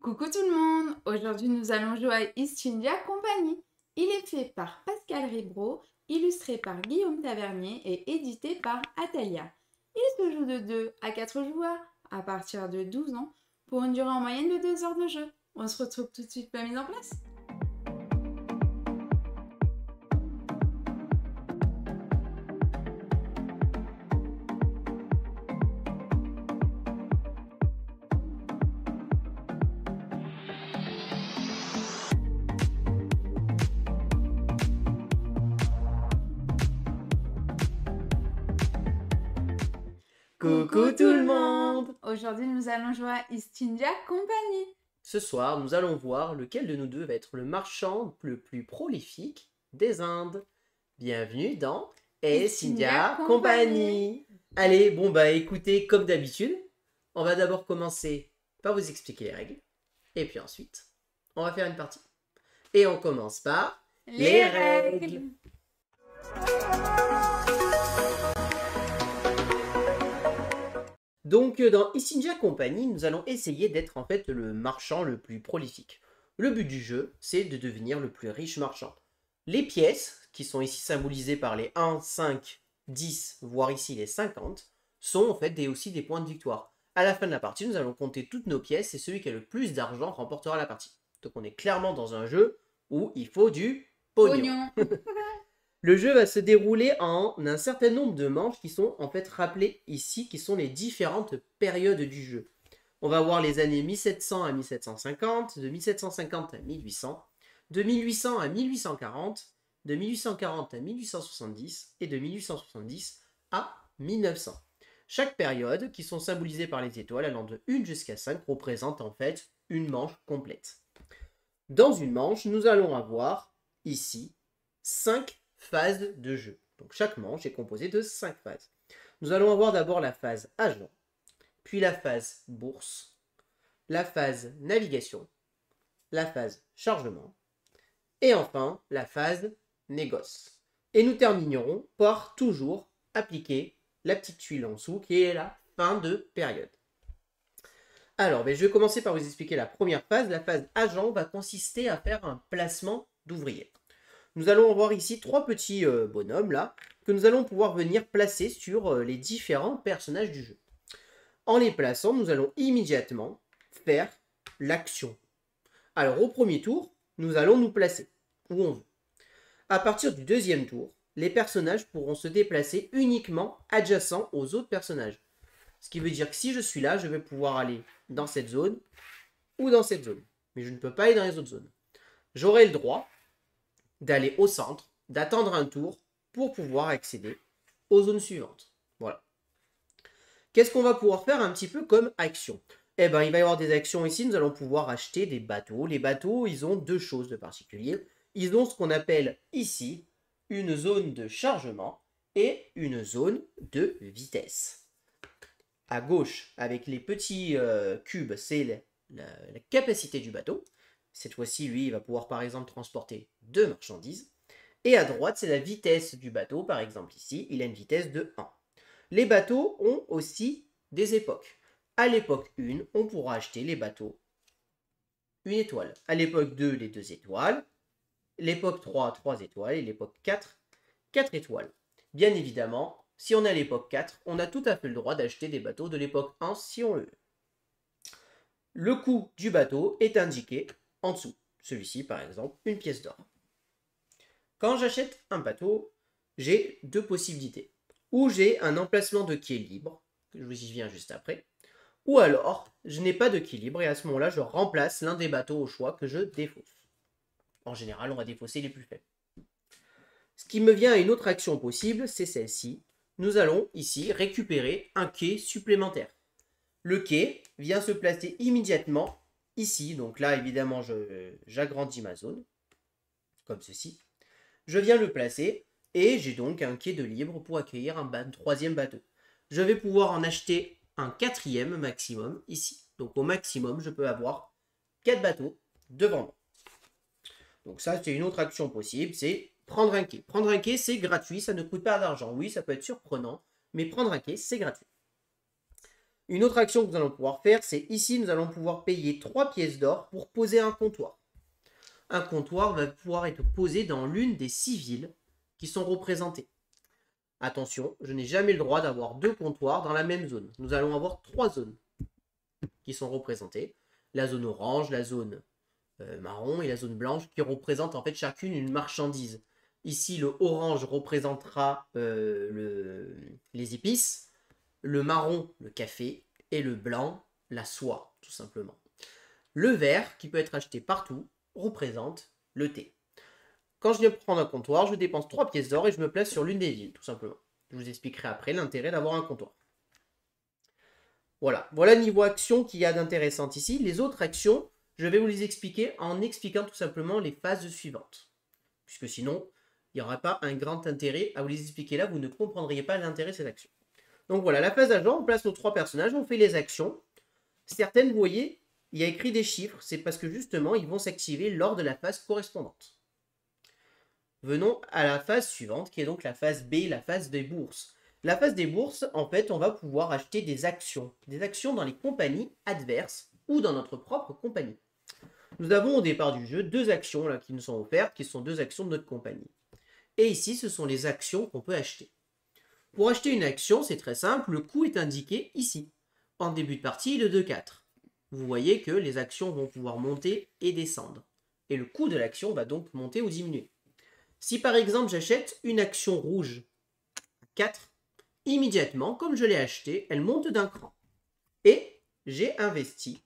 Coucou tout le monde! Aujourd'hui nous allons jouer à East India Company. Il est fait par Pascal Ribro, illustré par Guillaume Tavernier et édité par Atalia. Il se joue de 2 à 4 joueurs à partir de 12 ans pour une durée en moyenne de 2 heures de jeu. On se retrouve tout de suite pour la mise en place. Coucou tout le monde! Aujourd'hui nous allons jouer à East India Company. Ce soir, nous allons voir lequel de nous deux va être le marchand le plus prolifique des Indes. Bienvenue dans East India Company. Allez, écoutez, comme d'habitude, on va d'abord commencer par vous expliquer les règles. Et puis ensuite, on va faire une partie. Et on commence par Les règles. Donc, dans East India Company, nous allons essayer d'être en fait le marchand le plus prolifique. Le but du jeu, c'est de devenir le plus riche marchand. Les pièces, qui sont ici symbolisées par les 1, 5, 10, voire ici les 50, sont en fait aussi des points de victoire. À la fin de la partie, nous allons compter toutes nos pièces et celui qui a le plus d'argent remportera la partie. Donc on est clairement dans un jeu où il faut du pognon. Le jeu va se dérouler en un certain nombre de manches qui sont en fait rappelées ici, qui sont les différentes périodes du jeu. On va voir les années 1700 à 1750, de 1750 à 1800, de 1800 à 1840, de 1840 à 1870 et de 1870 à 1900. Chaque période, qui sont symbolisées par les étoiles allant de 1 jusqu'à 5, représente en fait une manche complète. Dans une manche, nous allons avoir ici 5 phases de jeu. Donc chaque manche est composée de 5 phases. Nous allons avoir d'abord la phase agent, puis la phase bourse, la phase navigation, la phase chargement, et enfin la phase négoce. Et nous terminerons par toujours appliquer la petite tuile en dessous qui est la fin de période. Alors, je vais commencer par vous expliquer la première phase. La phase agent va consister à faire un placement d'ouvriers. Nous allons voir ici 3 petits bonhommes là, que nous allons pouvoir venir placer sur les différents personnages du jeu. En les plaçant, nous allons immédiatement faire l'action. Alors au premier tour, nous allons nous placer où on veut. À partir du deuxième tour, les personnages pourront se déplacer uniquement adjacents aux autres personnages. Ce qui veut dire que si je suis là, je vais pouvoir aller dans cette zone ou dans cette zone. Mais je ne peux pas aller dans les autres zones. J'aurai le droit d'aller au centre, d'attendre un tour pour pouvoir accéder aux zones suivantes. Voilà. Qu'est-ce qu'on va pouvoir faire un petit peu comme action? Eh bien, il va y avoir des actions ici. Nous allons pouvoir acheter des bateaux. Les bateaux, ils ont 2 choses de particulier. Ils ont ce qu'on appelle ici une zone de chargement et une zone de vitesse. À gauche, avec les petits cubes, c'est la capacité du bateau. Cette fois-ci, lui, il va pouvoir par exemple transporter 2 marchandises. Et à droite, c'est la vitesse du bateau. Par exemple, ici, il a une vitesse de 1. Les bateaux ont aussi des époques. À l'époque 1, on pourra acheter les bateaux 1 étoile. À l'époque 2, les 2 étoiles. L'époque 3, 3 étoiles. Et l'époque 4, 4 étoiles. Bien évidemment, si on est à l'époque 4, on a tout à fait le droit d'acheter des bateaux de l'époque 1 si on le veut. Le coût du bateau est indiqué en dessous. Celui-ci, par exemple, une pièce d'or. Quand j'achète un bateau, j'ai 2 possibilités. Ou j'ai un emplacement de quai libre, que je vous y viens juste après, ou alors je n'ai pas de quai libre et à ce moment-là, je remplace l'un des bateaux au choix que je défausse. En général, on va défausser les plus faibles. Ce qui me vient à une autre action possible, c'est celle-ci. Nous allons ici récupérer un quai supplémentaire. Le quai vient se placer immédiatement ici. Donc là, évidemment, j'agrandis ma zone, comme ceci. Je viens le placer et j'ai donc un quai de libre pour accueillir un 3e bateau. Je vais pouvoir en acheter un 4e maximum ici. Donc au maximum, je peux avoir 4 bateaux devant moi. Donc ça, c'est une autre action possible, c'est prendre un quai. Prendre un quai, c'est gratuit, ça ne coûte pas d'argent. Oui, ça peut être surprenant, mais prendre un quai, c'est gratuit. Une autre action que nous allons pouvoir faire, c'est ici, nous allons pouvoir payer 3 pièces d'or pour poser un comptoir. Un comptoir va pouvoir être posé dans l'une des 6 villes qui sont représentées. Attention, je n'ai jamais le droit d'avoir 2 comptoirs dans la même zone. Nous allons avoir 3 zones qui sont représentées. La zone orange, la zone marron et la zone blanche qui représentent en fait chacune une marchandise. Ici, le orange représentera les épices, le marron, le café, et le blanc, la soie, tout simplement. Le vert, qui peut être acheté partout, représente le thé. Quand je viens prendre un comptoir, je dépense 3 pièces d'or et je me place sur l'une des villes, tout simplement. Je vous expliquerai après l'intérêt d'avoir un comptoir. Voilà niveau action qu'il y a d'intéressant ici. Les autres actions, je vais vous les expliquer en expliquant tout simplement les phases suivantes. Puisque sinon, il n'y aura pas un grand intérêt à vous les expliquer là, vous ne comprendriez pas l'intérêt de cette action. Donc voilà, la phase agent, on place nos 3 personnages, on fait les actions. Certaines, vous voyez, il y a écrit des chiffres, c'est parce que justement, ils vont s'activer lors de la phase correspondante. Venons à la phase suivante, qui est donc la phase B, la phase des bourses. La phase des bourses, en fait, on va pouvoir acheter des actions dans les compagnies adverses ou dans notre propre compagnie. Nous avons au départ du jeu 2 actions là, qui nous sont offertes, qui sont 2 actions de notre compagnie. Et ici, ce sont les actions qu'on peut acheter. Pour acheter une action, c'est très simple, le coût est indiqué ici. En début de partie, il est de 4. Vous voyez que les actions vont pouvoir monter et descendre. Et le coût de l'action va donc monter ou diminuer. Si par exemple j'achète une action rouge à 4, immédiatement, comme je l'ai achetée, elle monte d'un cran. Et j'ai investi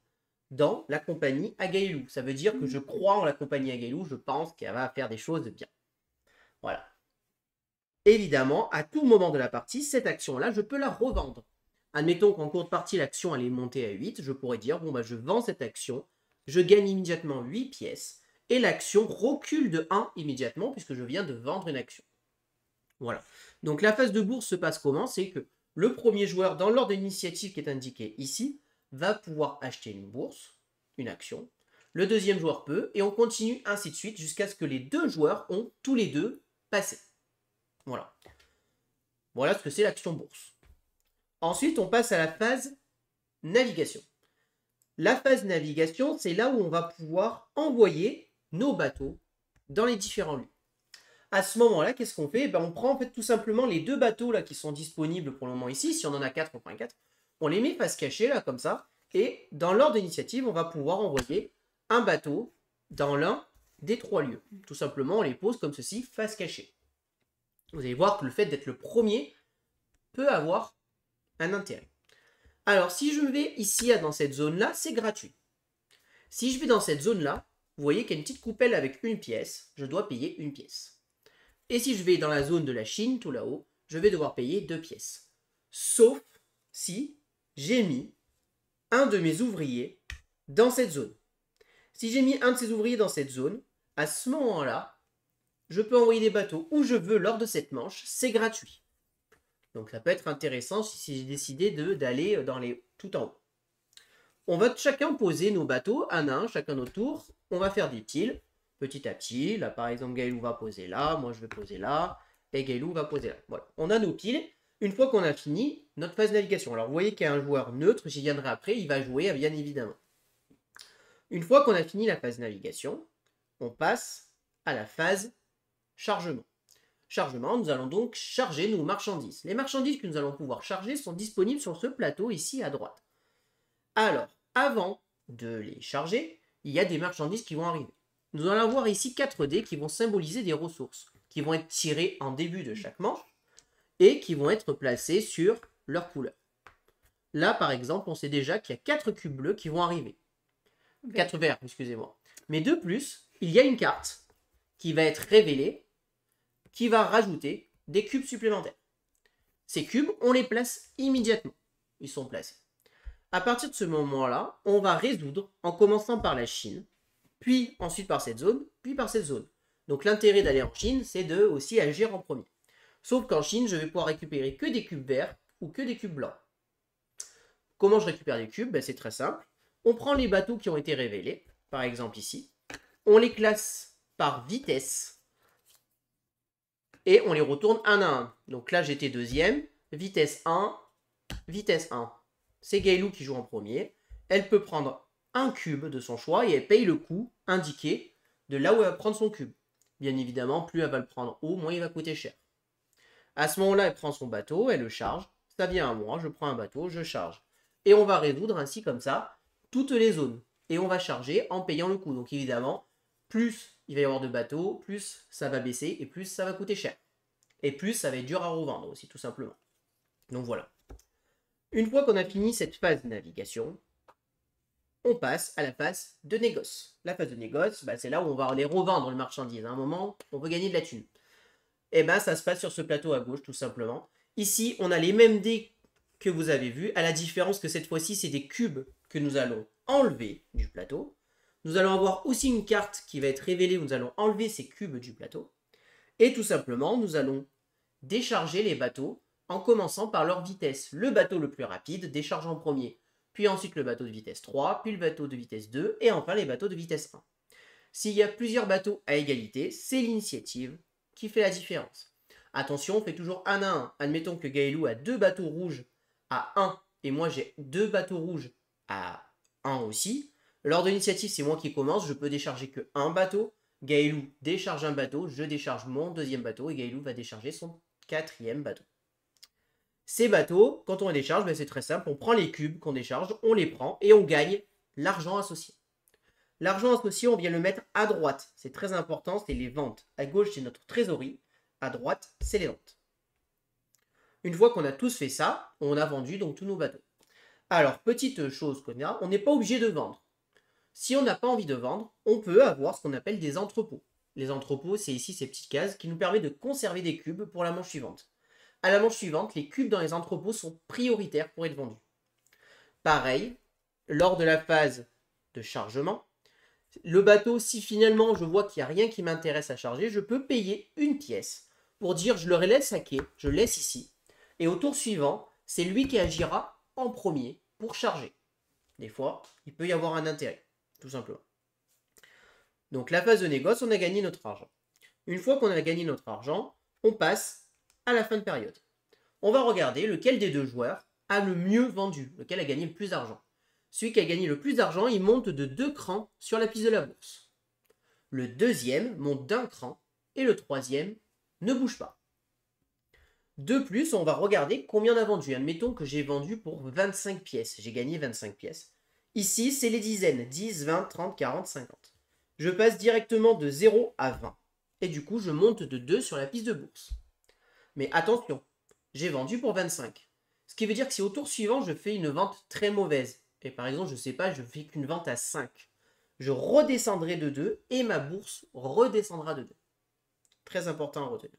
dans la compagnie Agailou. Ça veut dire que je crois en la compagnie Agailou, je pense qu'elle va faire des choses bien. Voilà. Évidemment, à tout moment de la partie, cette action-là, je peux la revendre. Admettons qu'en cours de partie, l'action elle est montée à 8, je pourrais dire, bon bah je vends cette action, je gagne immédiatement 8 pièces, et l'action recule de 1 immédiatement, puisque je viens de vendre une action. Voilà. Donc la phase de bourse se passe comment? C'est que le premier joueur, dans l'ordre d'initiative qui est indiqué ici, va pouvoir acheter une bourse, une action. Le deuxième joueur peut, et on continue ainsi de suite, jusqu'à ce que les 2 joueurs ont tous les 2 passé. Voilà. Voilà ce que c'est l'action bourse. Ensuite, on passe à la phase navigation. La phase navigation, c'est là où on va pouvoir envoyer nos bateaux dans les différents lieux. À ce moment-là, qu'est-ce qu'on fait? On prend en fait tout simplement les 2 bateaux là, qui sont disponibles pour le moment ici. Si on en a 4, on prend 4. On les met face cachée là, comme ça. Et dans l'ordre d'initiative, on va pouvoir envoyer un bateau dans l'un des 3 lieux. Tout simplement, on les pose comme ceci, face cachée. Vous allez voir que le fait d'être le premier peut avoir un intérêt. Alors, si je vais ici, dans cette zone-là, c'est gratuit. Si je vais dans cette zone-là, vous voyez qu'il y a une petite coupelle avec une pièce, je dois payer une pièce. Et si je vais dans la zone de la Chine, tout là-haut, je vais devoir payer 2 pièces. Sauf si j'ai mis un de mes ouvriers dans cette zone. Si j'ai mis un de ces ouvriers dans cette zone, à ce moment-là, je peux envoyer des bateaux où je veux lors de cette manche, c'est gratuit. Donc ça peut être intéressant si j'ai décidé d'aller tout en haut. On va chacun poser nos bateaux, un à un, chacun notre tour. On va faire des tiles, petit à petit. Là par exemple, Gaëlou va poser là, moi je vais poser là, et Gaëlou va poser là. Voilà, on a nos piles. Une fois qu'on a fini, notre phase navigation. Alors vous voyez qu'il y a un joueur neutre, j'y viendrai après, il va jouer bien évidemment. Une fois qu'on a fini la phase navigation, on passe à la phase chargement. Chargement, nous allons donc charger nos marchandises. Les marchandises que nous allons pouvoir charger sont disponibles sur ce plateau ici à droite. Alors, avant de les charger, il y a des marchandises qui vont arriver. Nous allons avoir ici 4 dés qui vont symboliser des ressources, qui vont être tirées en début de chaque manche et qui vont être placées sur leur couleur. Là, par exemple, on sait déjà qu'il y a 4 cubes bleus qui vont arriver. 4 verts, excusez-moi. Mais de plus, il y a une carte qui va être révélée qui va rajouter des cubes supplémentaires. Ces cubes, on les place immédiatement. Ils sont placés. À partir de ce moment-là, on va résoudre en commençant par la Chine, puis ensuite par cette zone, puis par cette zone. Donc l'intérêt d'aller en Chine, c'est de aussi agir en premier. Sauf qu'en Chine, je vais pouvoir récupérer que des cubes verts ou que des cubes blancs. Comment je récupère les cubes? C'est très simple. On prend les bateaux qui ont été révélés, par exemple ici. On les classe par vitesse. Et on les retourne un à un. Donc là, j'étais deuxième. Vitesse 1, vitesse 1. c'est Gaëlou qui joue en premier. Elle peut prendre un cube de son choix et elle paye le coût indiqué de là où elle va prendre son cube. Bien évidemment, plus elle va le prendre haut, moins il va coûter cher. À ce moment-là, elle prend son bateau, elle le charge. Ça vient à moi, je prends un bateau, je charge. Et on va résoudre ainsi comme ça toutes les zones. Et on va charger en payant le coût. Donc évidemment, plus il va y avoir de bateaux, plus ça va baisser et plus ça va coûter cher. Et plus ça va être dur à revendre aussi, tout simplement. Donc voilà. Une fois qu'on a fini cette phase de navigation, on passe à la phase de négoce. La phase de négoce, c'est là où on va aller revendre les marchandises. À un moment, on veut gagner de la thune. Et ça se passe sur ce plateau à gauche, tout simplement. Ici, on a les mêmes dés que vous avez vus, à la différence que cette fois-ci, c'est des cubes que nous allons enlever du plateau. Nous allons avoir aussi une carte qui va être révélée où nous allons enlever ces cubes du plateau. Et tout simplement, nous allons décharger les bateaux en commençant par leur vitesse. Le bateau le plus rapide décharge en premier, puis ensuite le bateau de vitesse 3, puis le bateau de vitesse 2, et enfin les bateaux de vitesse 1. S'il y a plusieurs bateaux à égalité, c'est l'initiative qui fait la différence. Attention, on fait toujours 1 à 1. Admettons que Gaëlou a 2 bateaux rouges à 1, et moi j'ai 2 bateaux rouges à 1 aussi. Lors de l'initiative, c'est moi qui commence, je peux décharger que un bateau. Gaëlou décharge un bateau, je décharge mon deuxième bateau, et Gaëlou va décharger son 4e bateau. Ces bateaux, quand on les décharge, c'est très simple, on prend les cubes qu'on décharge, on les prend, et on gagne l'argent associé. L'argent associé, on vient le mettre à droite. C'est très important, c'est les ventes. À gauche, c'est notre trésorerie. À droite, c'est les ventes. Une fois qu'on a tous fait ça, on a vendu donc tous nos bateaux. Alors, petite chose qu'on a, on n'est pas obligé de vendre. Si on n'a pas envie de vendre, on peut avoir ce qu'on appelle des entrepôts. Les entrepôts, c'est ici ces petites cases qui nous permettent de conserver des cubes pour la manche suivante. À la manche suivante, les cubes dans les entrepôts sont prioritaires pour être vendus. Pareil, lors de la phase de chargement, le bateau, si finalement je vois qu'il n'y a rien qui m'intéresse à charger, je peux payer une pièce pour dire je le laisse à quai, je laisse ici. Et au tour suivant, c'est lui qui agira en premier pour charger. Des fois, il peut y avoir un intérêt, tout simplement. Donc la phase de négoce, on a gagné notre argent. Une fois qu'on a gagné notre argent, on passe à la fin de période. On va regarder lequel des deux joueurs a le mieux vendu, lequel a gagné le plus d'argent. Celui qui a gagné le plus d'argent, il monte de 2 crans sur la piste de la bourse. Le deuxième monte d'1 cran et le troisième ne bouge pas. De plus, on va regarder combien on a vendu. Admettons que j'ai vendu pour 25 pièces. J'ai gagné 25 pièces. Ici, c'est les dizaines. 10, 20, 30, 40, 50. Je passe directement de 0 à 20. Et du coup, je monte de 2 sur la piste de bourse. Mais attention, j'ai vendu pour 25. Ce qui veut dire que si au tour suivant, je fais une vente très mauvaise, et par exemple, je ne sais pas, je fais qu'une vente à 5, je redescendrai de 2 et ma bourse redescendra de 2. Très important à retenir.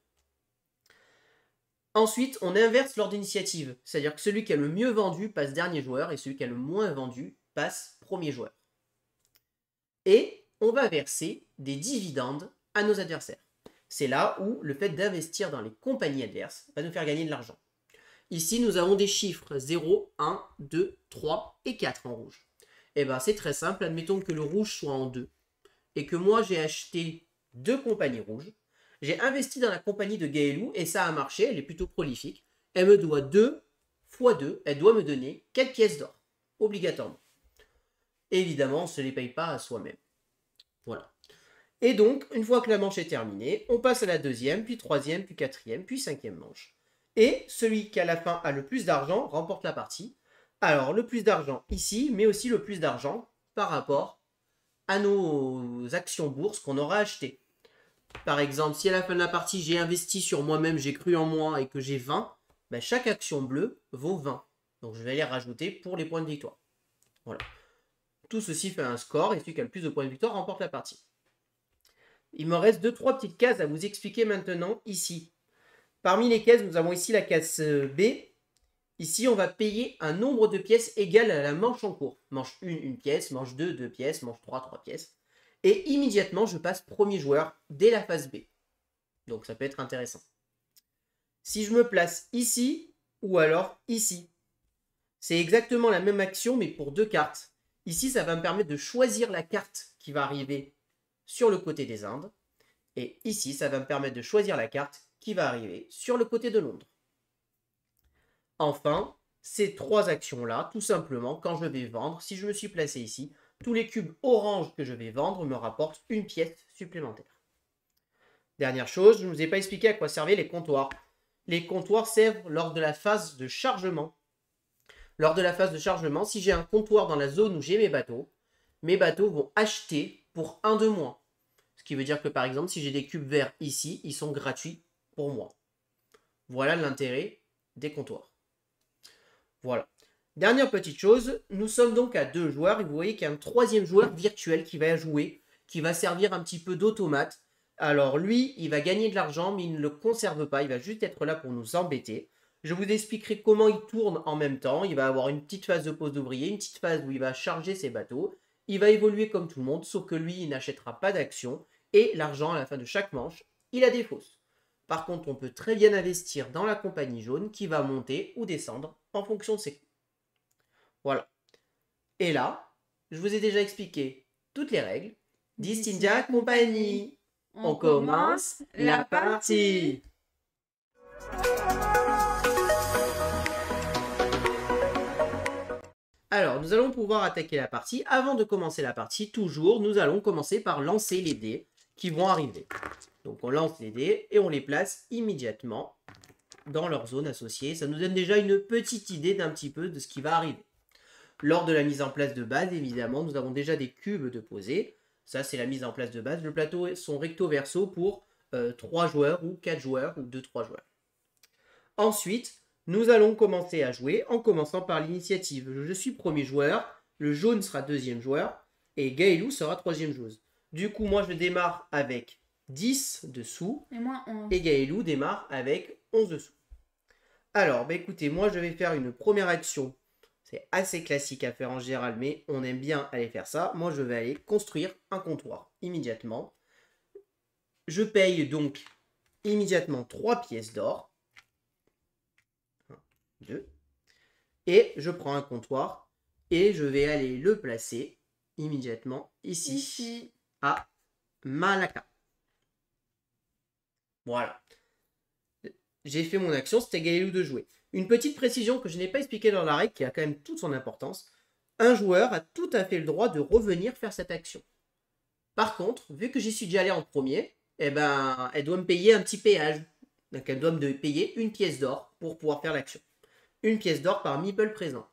Ensuite, on inverse l'ordre d'initiative, c'est-à-dire que celui qui a le mieux vendu passe dernier joueur et celui qui a le moins vendu passe premier joueur. Et on va verser des dividendes à nos adversaires. C'est là où le fait d'investir dans les compagnies adverses va nous faire gagner de l'argent. Ici, nous avons des chiffres 0, 1, 2, 3 et 4 en rouge. Et bien, c'est très simple. Admettons que le rouge soit en 2 et que moi, j'ai acheté 2 compagnies rouges. J'ai investi dans la compagnie de Gaëlou et ça a marché. Elle est plutôt prolifique. Elle me doit 2 fois 2. Elle doit me donner 4 pièces d'or, obligatoirement. Évidemment, on ne se les paye pas à soi-même. Voilà. Et donc, une fois que la manche est terminée, on passe à la deuxième, puis troisième, puis quatrième, puis cinquième manche. Et celui qui à la fin a le plus d'argent remporte la partie. Alors le plus d'argent ici, mais aussi le plus d'argent par rapport à nos actions bourse qu'on aura achetées. Par exemple, si à la fin de la partie j'ai investi sur moi-même, j'ai cru en moi et que j'ai 20, chaque action bleue vaut 20. Donc je vais les rajouter pour les points de victoire. Voilà. Tout ceci fait un score et celui qui a le plus de points de victoire remporte la partie. Il me reste 2-3 petites cases à vous expliquer maintenant ici. Parmi les cases, nous avons ici la case B. Ici, on va payer un nombre de pièces égal à la manche en cours. Manche 1, 1 pièce. Manche 2, 2 pièces. Manche 3, 3 pièces. Et immédiatement, je passe premier joueur dès la phase B. Donc, ça peut être intéressant. Si je me place ici ou alors ici, c'est exactement la même action, mais pour 2 cartes. Ici, ça va me permettre de choisir la carte qui va arriver sur le côté des Indes. Et ici, ça va me permettre de choisir la carte qui va arriver sur le côté de Londres. Enfin, ces 3 actions-là, tout simplement, quand je vais vendre, si je me suis placé ici, tous les cubes orange que je vais vendre me rapportent une pièce supplémentaire. Dernière chose, je ne vous ai pas expliqué à quoi servaient les comptoirs. Les comptoirs servent lors de la phase de chargement. Lors de la phase de chargement, si j'ai un comptoir dans la zone où j'ai mes bateaux vont acheter pour 1 de moins. Ce qui veut dire que par exemple, si j'ai des cubes verts ici, ils sont gratuits pour moi. Voilà l'intérêt des comptoirs. Voilà. Dernière petite chose, nous sommes donc à 2 joueurs et vous voyez qu'il y a un 3e joueur virtuel qui va jouer, qui va servir un petit peu d'automate. Alors lui, il va gagner de l'argent, mais il ne le conserve pas, il va juste être là pour nous embêter. Je vous expliquerai comment il tourne en même temps. Il va avoir une petite phase de pose d'ouvrier, une petite phase où il va charger ses bateaux. Il va évoluer comme tout le monde, sauf que lui, il n'achètera pas d'actions. Et l'argent, à la fin de chaque manche, il a des fausses. Par contre, on peut très bien investir dans la compagnie jaune qui va monter ou descendre en fonction de ses coûts. Voilà. Et là, je vous ai déjà expliqué toutes les règles d'East India Company. On commence la partie. Alors, nous allons pouvoir attaquer la partie. Avant de commencer la partie, toujours, nous allons commencer par lancer les dés qui vont arriver. Donc, on lance les dés et on les place immédiatement dans leur zone associée. Ça nous donne déjà une petite idée d'un petit peu de ce qui va arriver. Lors de la mise en place de base, évidemment, nous avons déjà des cubes de posés. Ça, c'est la mise en place de base. Le plateau sont recto-verso pour 3 joueurs ou 4 joueurs ou 2-3 joueurs. Ensuite, nous allons commencer à jouer en commençant par l'initiative. Je suis premier joueur, le jaune sera 2e joueur et Gaëlou sera 3e joueuse. Du coup, moi, je démarre avec 10 de sous et moi 11. Et Gaëlou démarre avec 11 de sous. Alors, bah écoutez, moi, je vais faire une première action. C'est assez classique à faire en général, mais on aime bien aller faire ça. Moi, je vais aller construire un comptoir immédiatement. Je paye donc immédiatement 3 pièces d'or. 1, 2. Et je prends un comptoir et je vais aller le placer immédiatement ici. À Malacca. Voilà. J'ai fait mon action, c'était Gaëlou de jouer. Une petite précision que je n'ai pas expliquée dans la règle, qui a quand même toute son importance. Un joueur a tout à fait le droit de revenir faire cette action. Par contre, vu que j'y suis déjà allé en premier, eh ben, elle doit me payer un petit péage. Donc elle doit me payer 1 pièce d'or pour pouvoir faire l'action. 1 pièce d'or par meeple présent.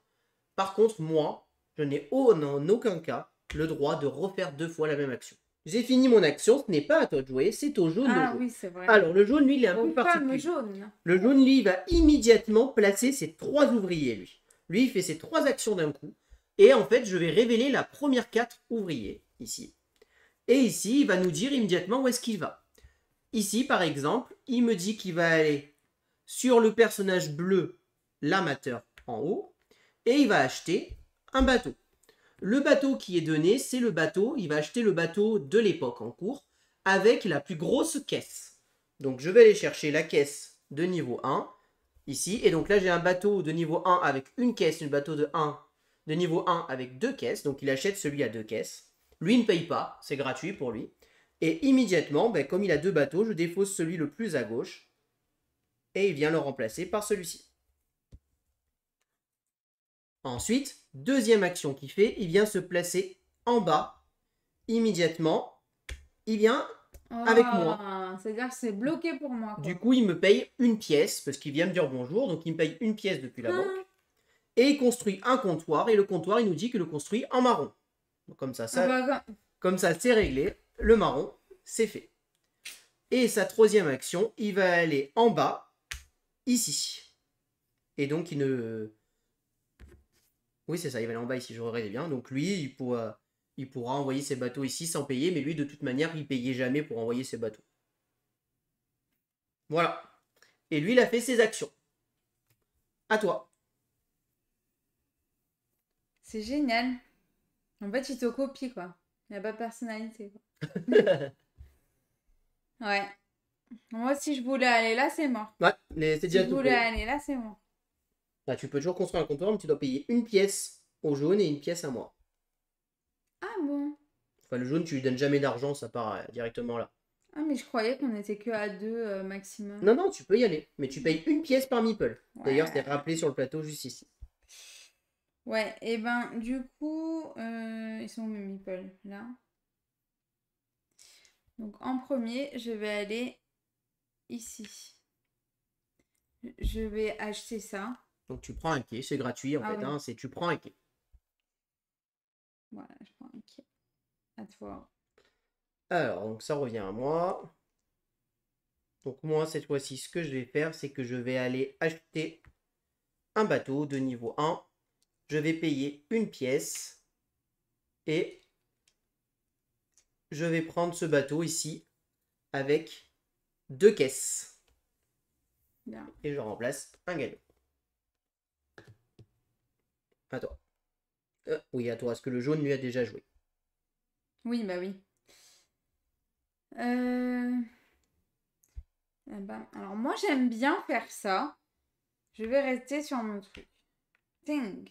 Par contre, moi, je n'ai en aucun cas le droit de refaire 2 fois la même action. J'ai fini mon action, ce n'est pas à toi de jouer, c'est au jaune de jouer. Ah oui, c'est vrai. Alors, le jaune, lui, il est un peu particulier. Jaune. Le jaune, lui, il va immédiatement placer ses 3 ouvriers, lui. Lui, il fait ses 3 actions d'un coup. Et en fait, je vais révéler la première 4 ouvriers, ici. Et ici, il va nous dire immédiatement où est-ce qu'il va. Ici, par exemple, il me dit qu'il va aller sur le personnage bleu, l'amateur, en haut. Et il va acheter un bateau. Le bateau qui est donné, c'est le bateau. Il va acheter le bateau de l'époque en cours avec la plus grosse caisse. Donc, je vais aller chercher la caisse de niveau 1 ici. Et donc là, j'ai un bateau de niveau 1 avec une caisse, un bateau de niveau 1 avec 2 caisses. Donc, il achète celui à 2 caisses. Lui ne paye pas, c'est gratuit pour lui. Et immédiatement, comme il a 2 bateaux, je défausse celui le plus à gauche. Et il vient le remplacer par celui-ci. Ensuite, deuxième action qu'il fait, il vient se placer en bas. Immédiatement, il vient avec moi. C'est-à-dire que c'est bloqué pour moi. Quoi. Du coup, il me paye 1 pièce, parce qu'il vient me dire bonjour. Donc, il me paye 1 pièce depuis la banque. Et il construit un comptoir. Et le comptoir, il nous dit qu'il le construit en marron. Donc, comme ça, c'est réglé. Le marron, c'est fait. Et sa troisième action, il va aller en bas, ici. Et donc, il ne... Oui, c'est ça, il va aller en bas ici, je regarde bien. Donc lui, il pourra envoyer ses bateaux ici sans payer, mais lui, de toute manière, il payait jamais pour envoyer ses bateaux. Voilà. Et lui, il a fait ses actions. À toi. C'est génial. En fait, il te copie, quoi. Il n'y a pas de personnalité, quoi. Ouais. Moi, si je voulais aller là, c'est mort. Ouais, mais c'est déjà tout. Si je voulais aller là, c'est mort. Là, tu peux toujours construire un comptoir, mais tu dois payer 1 pièce au jaune et 1 pièce à moi. Ah bon? Enfin, le jaune, tu lui donnes jamais d'argent, ça part directement là. Ah, mais je croyais qu'on était que à 2 maximum. Non, tu peux y aller, mais tu payes 1 pièce par meeple. Ouais. D'ailleurs, c'est rappelé sur le plateau juste ici. Ouais, et ben du coup, ils sont où mes meeples? Là. Donc en premier, je vais aller ici. Je vais acheter ça. Donc tu prends un quai, c'est gratuit en Ah fait, oui, hein, c'est tu prends un quai. voilà, je prends un quai. À toi. Alors, donc ça revient à moi. Donc moi, cette fois-ci, ce que je vais faire, c'est que je vais aller acheter un bateau de niveau 1. Je vais payer une pièce et je vais prendre ce bateau ici avec 2 caisses. Bien. Et je remplace un galop. À toi. Oui, à toi, parce que le jaune lui a déjà joué. Oui, bah oui. Euh... eh ben, alors moi j'aime bien faire ça. Je vais rester sur mon truc. Ting.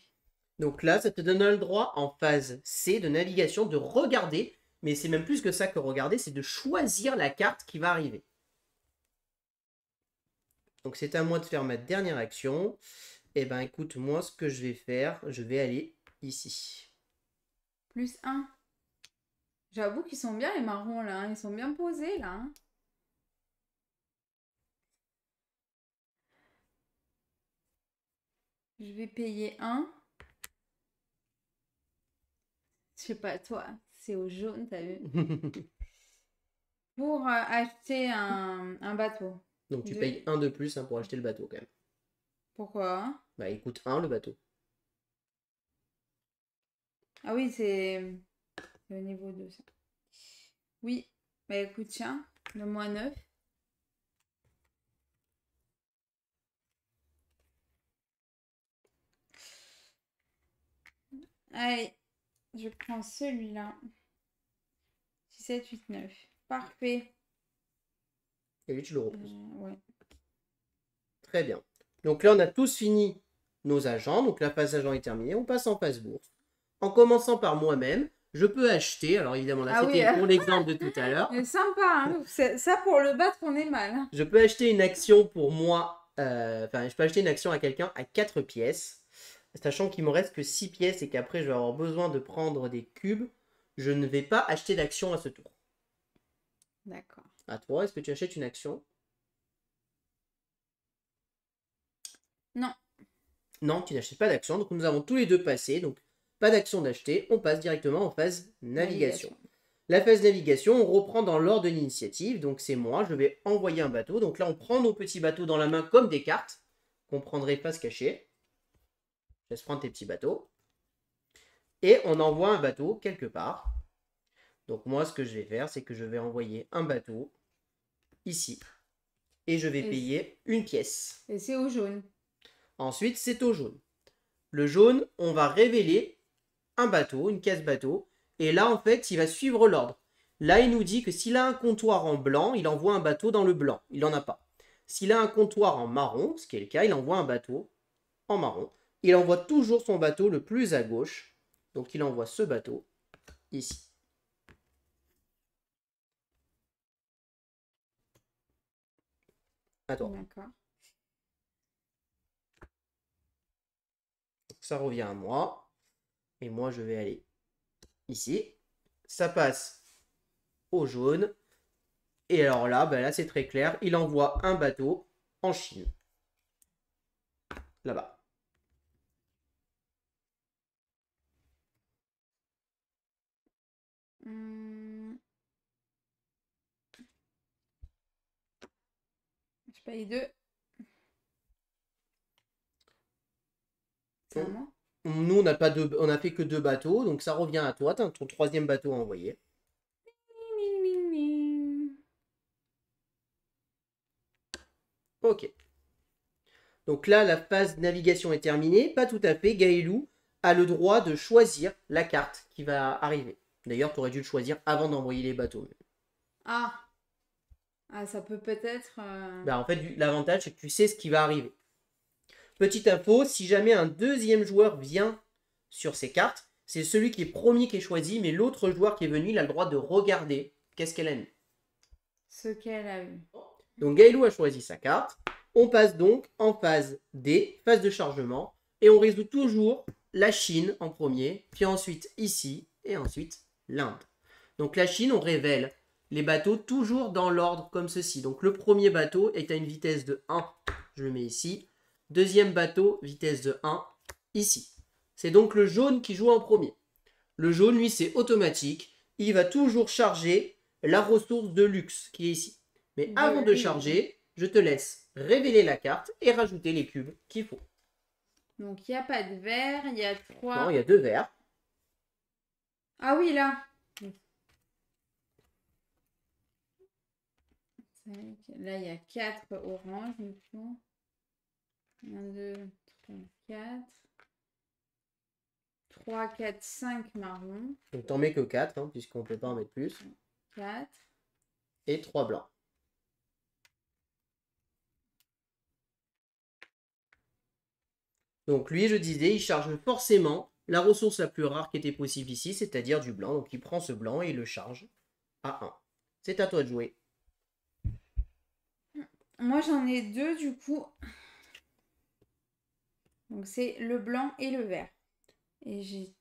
Donc là, ça te donne le droit en phase C de navigation de regarder, mais c'est même plus que ça que regarder, c'est de choisir la carte qui va arriver. Donc c'est à moi de faire ma dernière action. Et ben écoute, moi ce que je vais faire, je vais aller ici. Plus un. J'avoue qu'ils sont bien les marrons là, hein. Ils sont bien posés là, hein. Je vais payer un. Je sais pas, toi, c'est au jaune, t'as vu? Pour acheter un bateau. Donc tu Je- payes un de plus hein, pour acheter le bateau quand même. Pourquoi? Bah il coûte 1 le bateau. Ah oui, c'est le niveau 2 ça. Oui, bah écoute, tiens, le moins 9. Allez, je prends celui-là. 6, 7, 8, 9. Parfait. Et lui tu le reposes. Ouais. Très bien. Donc là on a tous fini nos agents. Donc la phase agent est terminée. On passe en phase bourse. En commençant par moi-même, je peux acheter. Alors évidemment là Ah oui, c'était pour l'exemple de tout à l'heure. c'est sympa, hein. Ça pour le battre, on est mal, hein. Je peux acheter une action pour moi. Enfin, je peux acheter une action à quelqu'un à 4 pièces. Sachant qu'il me reste que 6 pièces et qu'après je vais avoir besoin de prendre des cubes. Je ne vais pas acheter d'action à ce tour. D'accord. À toi, est-ce que tu achètes une action? Non. Non, tu n'achètes pas d'action. Donc nous avons tous les deux passé. Donc pas d'action d'acheter. On passe directement en phase navigation. Navigation. La phase navigation, on reprend dans l'ordre de l'initiative. Donc c'est moi, je vais envoyer un bateau. Donc là, on prend nos petits bateaux dans la main comme des cartes qu'on prendrait face cachée. Je laisse prendre tes petits bateaux. Et on envoie un bateau quelque part. Donc moi, ce que je vais faire, c'est que je vais envoyer un bateau ici. Et je vais payer une pièce. Et c'est au jaune. Ensuite, c'est au jaune. Le jaune, on va révéler un bateau, une caisse bateau. Et là, en fait, il va suivre l'ordre. Là, il nous dit que s'il a un comptoir en blanc, il envoie un bateau dans le blanc. Il n'en a pas. S'il a un comptoir en marron, ce qui est le cas, il envoie un bateau en marron. Il envoie toujours son bateau le plus à gauche. Donc, il envoie ce bateau ici. À toi. D'accord. Ça revient à moi. Et moi, je vais aller ici. Ça passe au jaune. Et alors là, ben là c'est très clair. Il envoie un bateau en Chine. Là-bas. Je paye 2. C'est à moi. Nous, on a fait que 2 bateaux. Donc ça revient à toi. T'as ton troisième bateau à envoyer. Ok. Donc là, la phase navigation est terminée. Pas tout à fait. Gaëlou a le droit de choisir la carte qui va arriver. D'ailleurs, tu aurais dû le choisir avant d'envoyer les bateaux. Ah. Ah, ça peut peut-être... Bah, en fait, l'avantage, c'est que tu sais ce qui va arriver. Petite info, si jamais un deuxième joueur vient sur ces cartes, c'est celui qui est premier qui est choisi, mais l'autre joueur qui est venu, il a le droit de regarder qu'est-ce qu'elle a mis. ce qu'elle a eu. Donc Gaëlou a choisi sa carte. On passe donc en phase D, phase de chargement, et on résout toujours la Chine en premier, puis ensuite ici, et ensuite l'Inde. Donc la Chine, on révèle les bateaux toujours dans l'ordre comme ceci. Donc le premier bateau est à une vitesse de 1, je le mets ici. Deuxième bateau, vitesse de 1, ici. C'est donc le jaune qui joue en premier. Le jaune, lui, c'est automatique. Il va toujours charger la ressource de luxe qui est ici. Mais avant de charger, je te laisse révéler la carte et rajouter les cubes qu'il faut. Donc, il n'y a pas de vert, il y a 3... Non, il y a 2 verts. Ah oui, là. Là, il y a 4 oranges, du coup. 1, 2, 3, 4. 3, 4, 5 marrons. Donc t'en mets que 4, hein, puisqu'on ne peut pas en mettre plus. 4. Et 3 blancs. Donc lui, je disais, il charge forcément la ressource la plus rare qui était possible ici, c'est-à-dire du blanc. Donc il prend ce blanc et il le charge à 1. C'est à toi de jouer. Moi, j'en ai 2, du coup. Donc, c'est le blanc et le vert. Et j'ai...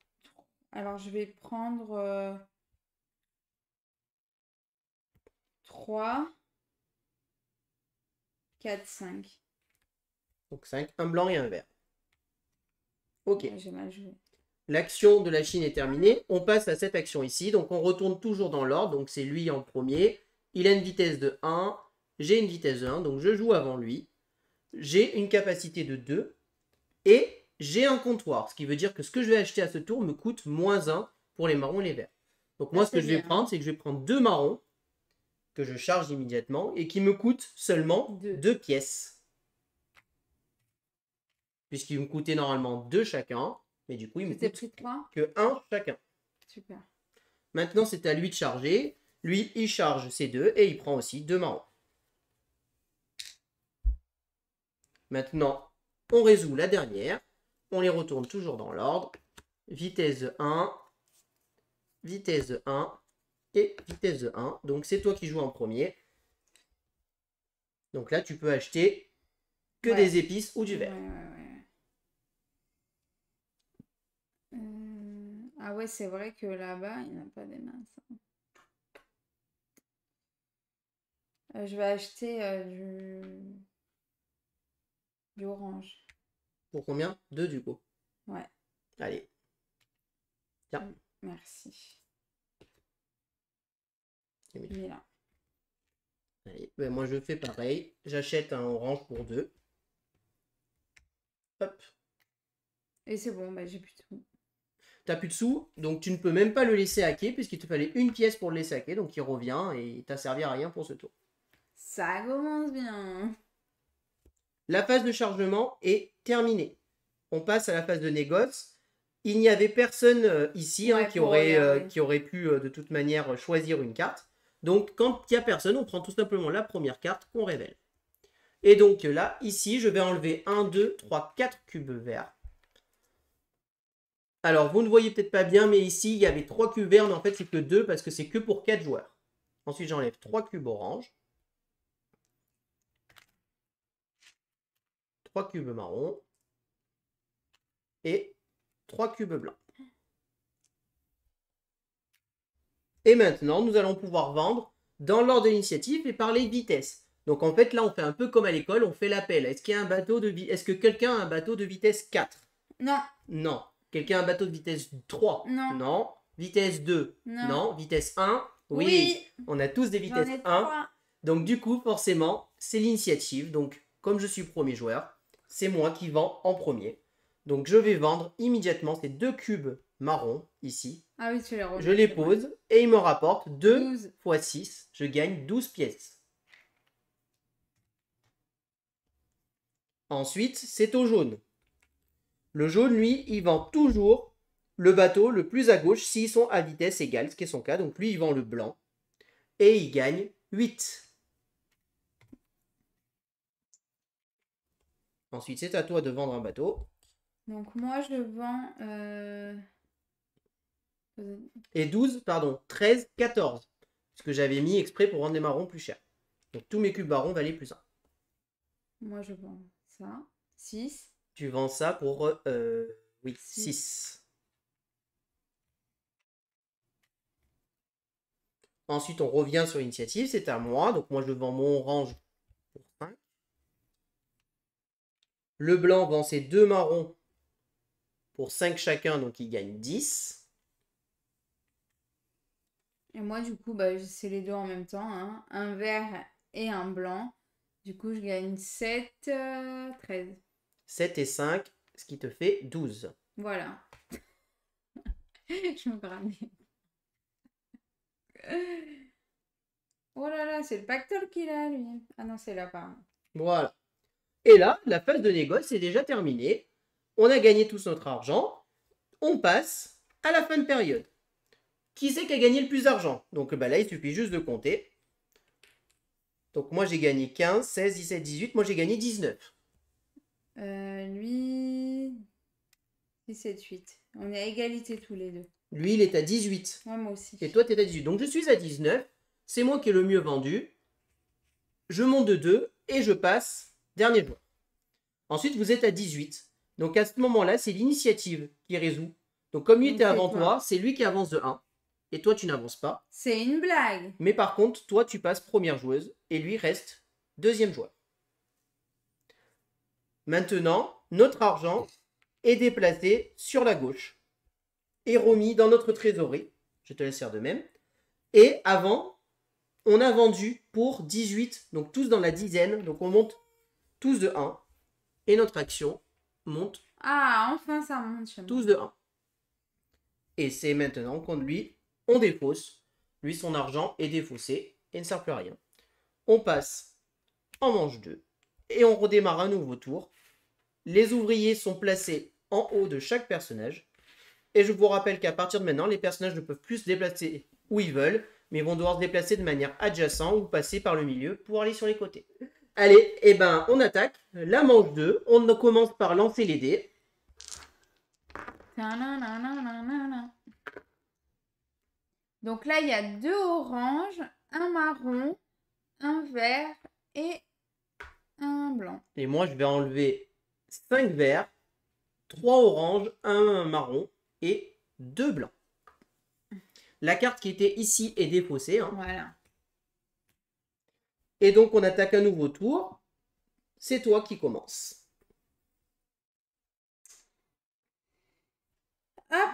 Alors, je vais prendre 3, 4, 5. Donc 5, un blanc et un vert. Ok. J'ai mal joué. L'action de la Chine est terminée. On passe à cette action ici. Donc on retourne toujours dans l'ordre. Donc c'est lui en premier. Il a une vitesse de 1. J'ai une vitesse de 1. Donc je joue avant lui. J'ai une capacité de 2. Et j'ai un comptoir. Ce qui veut dire que ce que je vais acheter à ce tour me coûte moins 1 pour les marrons et les verts. Donc moi, ce que je vais prendre, c'est que je vais prendre 2 marrons que je charge immédiatement et qui me coûtent seulement 2 pièces. Puisqu'ils me coûtaient normalement 2 chacun. Mais du coup, il me coûte que 1 chacun. Super. Maintenant, c'est à lui de charger. Lui, il charge ses 2 et il prend aussi 2 marrons. Maintenant, on résout la dernière. On les retourne toujours dans l'ordre. Vitesse de 1, vitesse de 1 et vitesse de 1. Donc, c'est toi qui joues en premier. Donc là, tu peux acheter que des épices ou du verre. Ah ouais, c'est vrai que là-bas, il n'y en a pas des masses. Je vais acheter du orange. Pour combien? 2 du coup. Ouais. Allez. Tiens. Merci. Et là. Allez. Ben, moi, je fais pareil. J'achète un orange pour 2. Hop. Et c'est bon, bah, j'ai plus de sous. T'as plus de sous, donc tu ne peux même pas le laisser hacker, puisqu'il te fallait une pièce pour le laisser hacker, donc il revient et il t'a servi à rien pour ce tour. Ça commence bien. La phase de chargement est terminée. On passe à la phase de négoce. Il n'y avait personne ici qui aurait pu de toute manière choisir une carte. Donc quand il n'y a personne, on prend tout simplement la première carte qu'on révèle. Et donc là, ici, je vais enlever 1, 2, 3, 4 cubes verts. Alors, vous ne voyez peut-être pas bien, mais ici, il y avait 3 cubes verts, mais en fait, c'est que 2 parce que c'est que pour 4 joueurs. Ensuite, j'enlève 3 cubes orange. 3 cubes marron. Et 3 cubes blancs. Et maintenant, nous allons pouvoir vendre dans l'ordre de l'initiative et par les vitesses. Donc, en fait, là, on fait un peu comme à l'école, on fait l'appel. Est-ce qu'il y a un bateau de Est-ce que quelqu'un a un bateau de vitesse 4? Non. Non. Quelqu'un a un bateau de vitesse 3? Non. Non. Vitesse 2? Non. Vitesse 1? Oui. On a tous des vitesses 1. Donc du coup, forcément, c'est l'initiative. Donc, comme je suis premier joueur, c'est moi qui vends en premier. Donc je vais vendre immédiatement ces 2 cubes marrons ici. Ah oui, tu les remets. Je les pose et il me rapporte 2 x 6. Je gagne 12 pièces. Ensuite, c'est au jaune. Le jaune, lui, il vend toujours le bateau le plus à gauche s'ils sont à vitesse égale, ce qui est son cas. Donc lui, il vend le blanc. Et il gagne 8. Ensuite, c'est à toi de vendre un bateau. Donc moi, je vends... Et 12, pardon, 13, 14. Ce que j'avais mis exprès pour vendre des marrons plus chers. Donc tous mes cubes marrons valaient plus 1. Moi, je vends ça. 6. Tu vends ça pour Oui, Six. 6. Ensuite, on revient sur l'initiative. C'est à moi. Donc, moi, je vends mon orange pour 5. Le blanc vend ses 2 marrons pour 5 chacun. Donc, il gagne 10. Et moi, du coup, bah, c'est les deux en même temps, hein. Un vert et un blanc. Du coup, je gagne 7, 13. 7 et 5, ce qui te fait 12. Voilà. Je me gramais. Oh là là, c'est le pactole qu'il a, lui. Ah non, c'est là, pardon. Voilà. Et là, la phase de négoce est déjà terminée. On a gagné tous notre argent. On passe à la fin de période. Qui c'est qui a gagné le plus d'argent? Donc bah là, il suffit juste de compter. Donc moi, j'ai gagné 15, 16, 17, 18. Moi, j'ai gagné 19. Lui, 17, 8. On est à égalité tous les deux. Lui, il est à 18. Ouais, moi aussi. Et toi, tu es à 18. Donc je suis à 19. C'est moi qui ai le mieux vendu. Je monte de 2 et je passe dernier joueur. Ensuite, vous êtes à 18. Donc à ce moment-là, c'est l'initiative qui résout. Donc comme lui Donc, était c'est avant toi. toi, c'est lui qui avance de 1. Et toi, tu n'avances pas. C'est une blague. Mais par contre, toi, tu passes première joueuse et lui reste deuxième joueur. Maintenant, notre argent est déplacé sur la gauche et remis dans notre trésorerie. Je te laisse faire de même. Et avant, on a vendu pour 18, donc tous dans la dizaine. Donc on monte tous de 1. Et notre action monte Ah, enfin, ça monte chez moi. tous de 1. Et c'est maintenant qu'on lui, on défausse. Lui, son argent est défaussé et ne sert plus à rien. On passe en manche 2 et on redémarre un nouveau tour. Les ouvriers sont placés en haut de chaque personnage. Et je vous rappelle qu'à partir de maintenant, les personnages ne peuvent plus se déplacer où ils veulent, mais vont devoir se déplacer de manière adjacente ou passer par le milieu pour aller sur les côtés. Allez, et ben on attaque la manche 2. On commence par lancer les dés. Donc là, il y a 2 oranges, un marron, un vert et un blanc. Et moi, je vais enlever 5 verts, 3 oranges, 1 marron et 2 blancs. La carte qui était ici est défaussée. Hein. Voilà. Et donc, on attaque un nouveau tour. C'est toi qui commences. Hop,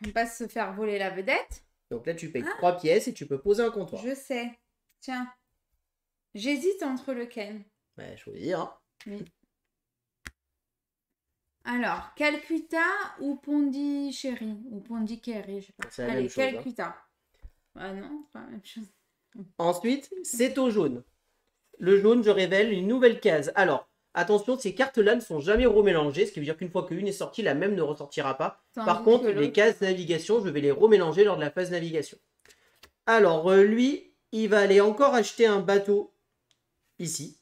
on passe se faire voler la vedette. Donc là, tu payes 3 pièces et tu peux poser un comptoir. Je sais. Tiens, j'hésite entre lequel. Ouais, choisir. Hein. Oui. Alors, Calcutta ou Pondichéry ou Pondichéry, je sais pas. C'est la Allez, même chose. Calcutta. Ah non, c'est pas la même chose. Ensuite, c'est au jaune. Le jaune, je révèle une nouvelle case. Alors, attention, ces cartes-là ne sont jamais remélangées, ce qui veut dire qu'une fois qu'une est sortie, la même ne ressortira pas. Par contre, les cases navigation, je vais les remélanger lors de la phase navigation. Alors, lui, il va aller encore acheter un bateau ici.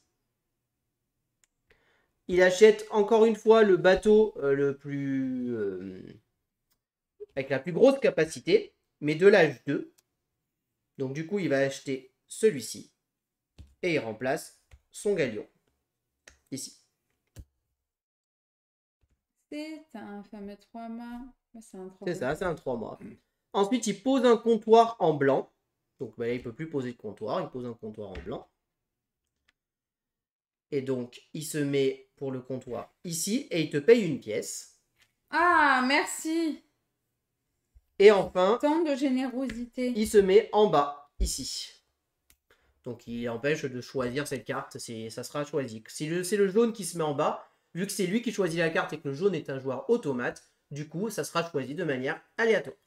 Il achète encore une fois le bateau le plus avec la plus grosse capacité, mais de l'âge 2. Donc du coup, il va acheter celui-ci et il remplace son galion ici. C'est un fameux 3 mâts. C'est ça, c'est un 3 mois. Ensuite, il pose un comptoir en blanc. Donc là, il ne peut plus poser de comptoir. Il pose un comptoir en blanc. Et donc, il se met pour le comptoir ici et il te paye une pièce. Ah, merci. Et enfin, Tant de générosité. il se met en bas, ici. Donc, il empêche de choisir cette carte. Ça sera choisi. C'est le jaune qui se met en bas. Vu que c'est lui qui choisit la carte et que le jaune est un joueur automate, du coup, ça sera choisi de manière aléatoire.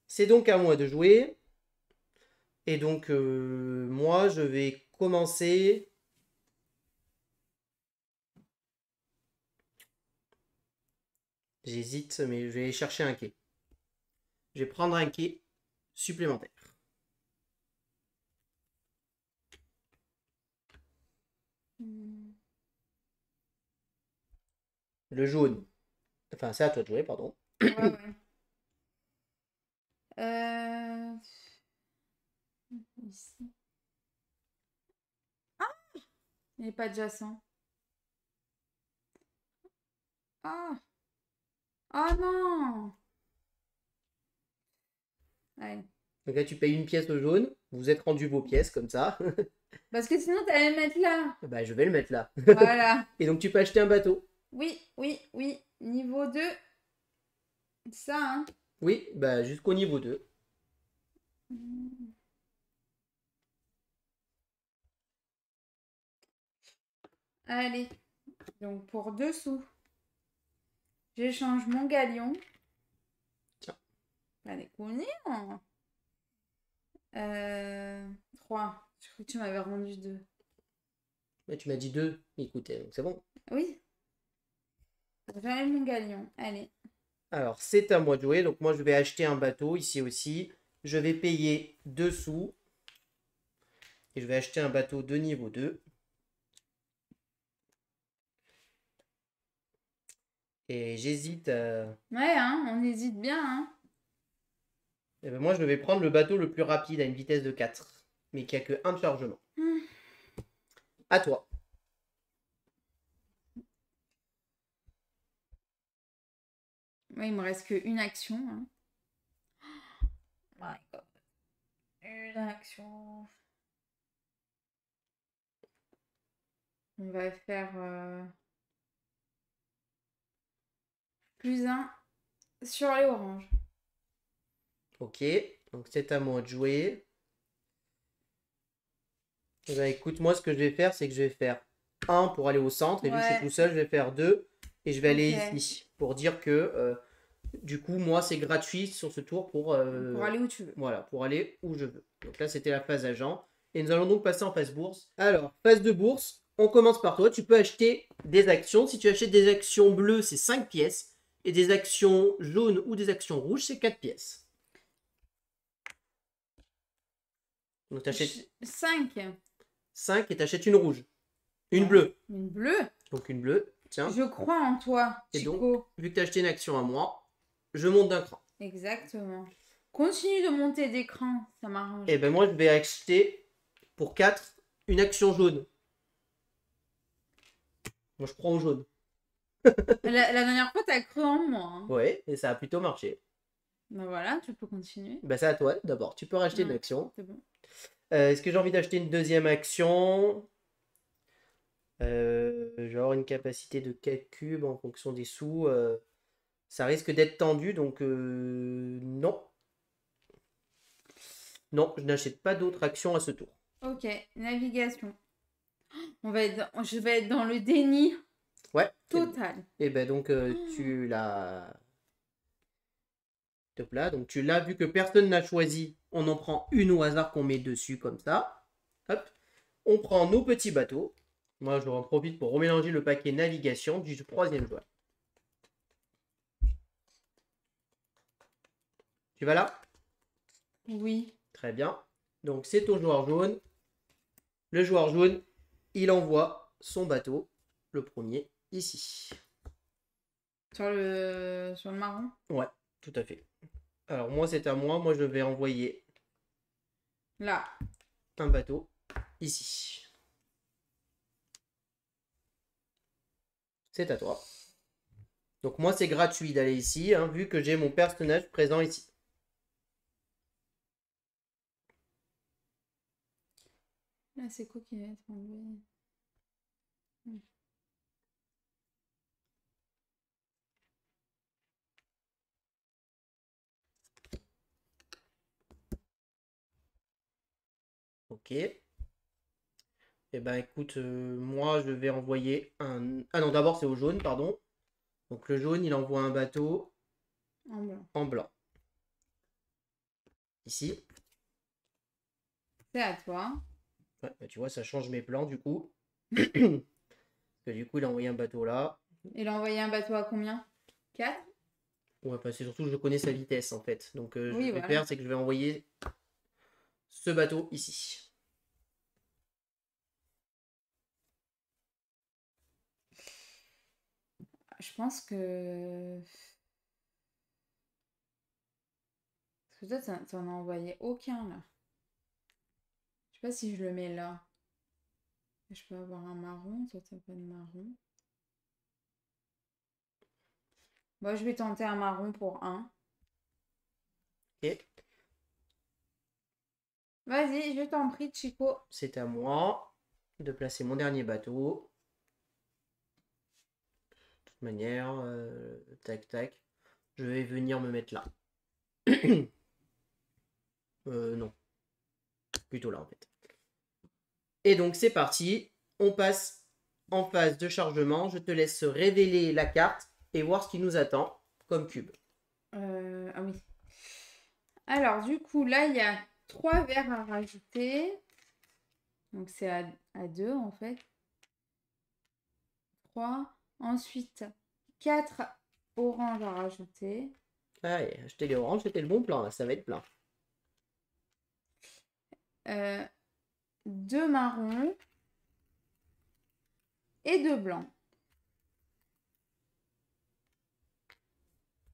C'est donc à moi de jouer. Et donc, moi, je vais commencer. J'hésite, mais je vais aller chercher un quai. Je vais prendre un quai supplémentaire. Le jaune. Enfin, c'est à toi de jouer, pardon. Ouais, ouais. Ici. Ah, il n'est pas adjacent. Ah. Ah non. Allez. Donc là, tu payes une pièce au jaune. Vous êtes rendu vos pièces comme ça. Parce que sinon, t'allais le mettre là. Bah, je vais le mettre là. Voilà. Et donc, tu peux acheter un bateau. Oui, oui, oui. Niveau 2. Ça, hein. Oui, bah, jusqu'au niveau 2. Allez. Donc, pour 2 sous, j'échange mon galion. Tiens. Allez, combien 3. Je crois que tu m'avais rendu 2. Mais tu m'as dit 2. Écoutez, donc c'est bon. Oui. J'enlève mon galion. Allez. Alors, c'est à moi de jouer. Donc, moi, je vais acheter un bateau ici aussi. Je vais payer 2 sous. Et je vais acheter un bateau de niveau 2. Et j'hésite à... Ouais, hein, on hésite bien, hein. Eh ben, moi, je vais prendre le bateau le plus rapide à une vitesse de 4. Mais qui a que 1 de chargement. À toi. Ouais, il me reste qu'une action. Hein. My God. Une action. On va faire plus 1 sur les oranges. Ok. Donc, c'est à moi de jouer. Eh ben, écoute, moi, ce que je vais faire, c'est que je vais faire 1 pour aller au centre. Et vu que je suis tout seul, je vais faire 2. Et je vais aller ici. Pour dire que, du coup, moi, c'est gratuit sur ce tour pour aller où tu veux. Voilà, pour aller où je veux. Donc là, c'était la phase agent. Et nous allons donc passer en phase bourse. Alors, phase de bourse, on commence par toi. Tu peux acheter des actions. Si tu achètes des actions bleues, c'est 5 pièces. Et des actions jaunes ou des actions rouges, c'est 4 pièces. Donc tu achètes 5. 5 et tu achètes une rouge. Une bleue. Une bleue. Donc une bleue, tiens. Je crois en toi, Et Chico. donc, vu que tu as acheté une action à moi, je monte d'un cran. Exactement. Continue de monter d'écran, ça m'arrange. Et ben moi, je vais acheter pour 4 une action jaune. Moi, je prends au jaune. La dernière fois, t'as cru en moi. Hein. Ouais, et ça a plutôt marché. Ben voilà, tu peux continuer. Bah c'est à toi d'abord. Tu peux racheter une action. C'est bon. Est-ce que j'ai envie d'acheter une deuxième action? Genre une capacité de 4 cubes en fonction des sous. Ça risque d'être tendu, donc non. Non, je n'achète pas d'autres actions à ce tour. Ok, navigation. Je vais être dans le déni. Ouais. Total. Et ben donc tu l'as. Top là. Donc tu l'as, vu que personne n'a choisi, on en prend une au hasard qu'on met dessus comme ça. Hop. On prend nos petits bateaux. Moi je en profite pour remélanger le paquet navigation du troisième joueur. Tu vas là? Oui. Très bien. Donc c'est au joueur jaune. Le joueur jaune, il envoie son bateau, le premier, ici. Sur le marron? Ouais, tout à fait. Alors moi c'est à moi. Moi je vais envoyer là un bateau ici. C'est à toi. Donc moi c'est gratuit d'aller ici, hein, vu que j'ai mon personnage présent ici. Là c'est quoi qui va être enlevé? Ok. Eh ben écoute, moi je vais envoyer un... Ah non, d'abord c'est au jaune, pardon. Donc le jaune, il envoie un bateau En blanc. en blanc. Ici. C'est à toi. Ouais, bah, tu vois, ça change mes plans du coup. Parce que du coup, il a envoyé un bateau là. Il a envoyé un bateau à combien? 4? Ouais, bah, c'est surtout que je connais sa vitesse en fait. Donc Oui, je vais voilà. faire, c'est que je vais envoyer ce bateau ici. Je pense que... Parce que toi, t'en as envoyé aucun, là. Je sais pas si je le mets là. Je peux avoir un marron. Toi, t'as pas de marron. Moi, je vais tenter un marron pour 1. Ok, Vas-y, je t'en prie, Chico. c'est à moi de placer mon dernier bateau. De toute manière, tac tac. Je vais venir me mettre là. Non, plutôt là en fait. Et donc c'est parti. On passe en phase de chargement. Je te laisse révéler la carte et voir ce qui nous attend comme cube. Ah oui. Alors, du coup, là, il y a 3 verres à rajouter. Donc, c'est à 2, en fait. 3. Ensuite, 4 oranges à rajouter. Allez, acheter les oranges, c'était le bon plan là, ça va être plein. 2 marrons. Et 2 blancs.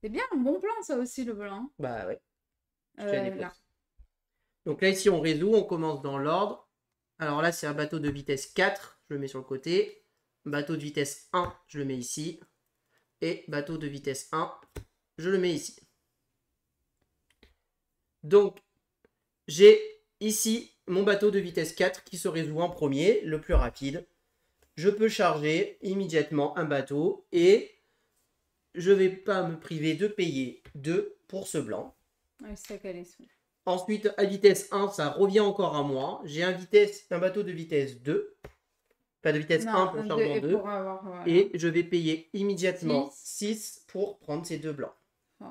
C'est bien un bon plan, ça aussi, le blanc. Bah ouais. Je tiens les Là. places. Donc là, ici, on résout, on commence dans l'ordre. Alors là, c'est un bateau de vitesse 4, je le mets sur le côté. Bateau de vitesse 1, je le mets ici. Et bateau de vitesse 1, je le mets ici. Donc, j'ai ici mon bateau de vitesse 4 qui se résout en premier, le plus rapide. Je peux charger immédiatement un bateau et je ne vais pas me priver de payer 2 pour ce blanc. Ouais, c'est ça qu'elle est sous. Ensuite, à vitesse 1, ça revient encore à moi. J'ai un bateau de vitesse 2. Pas de vitesse 1 pour chargement 2. Pour avoir, voilà. Et je vais payer immédiatement 6 pour prendre ces 2 blancs. Oh.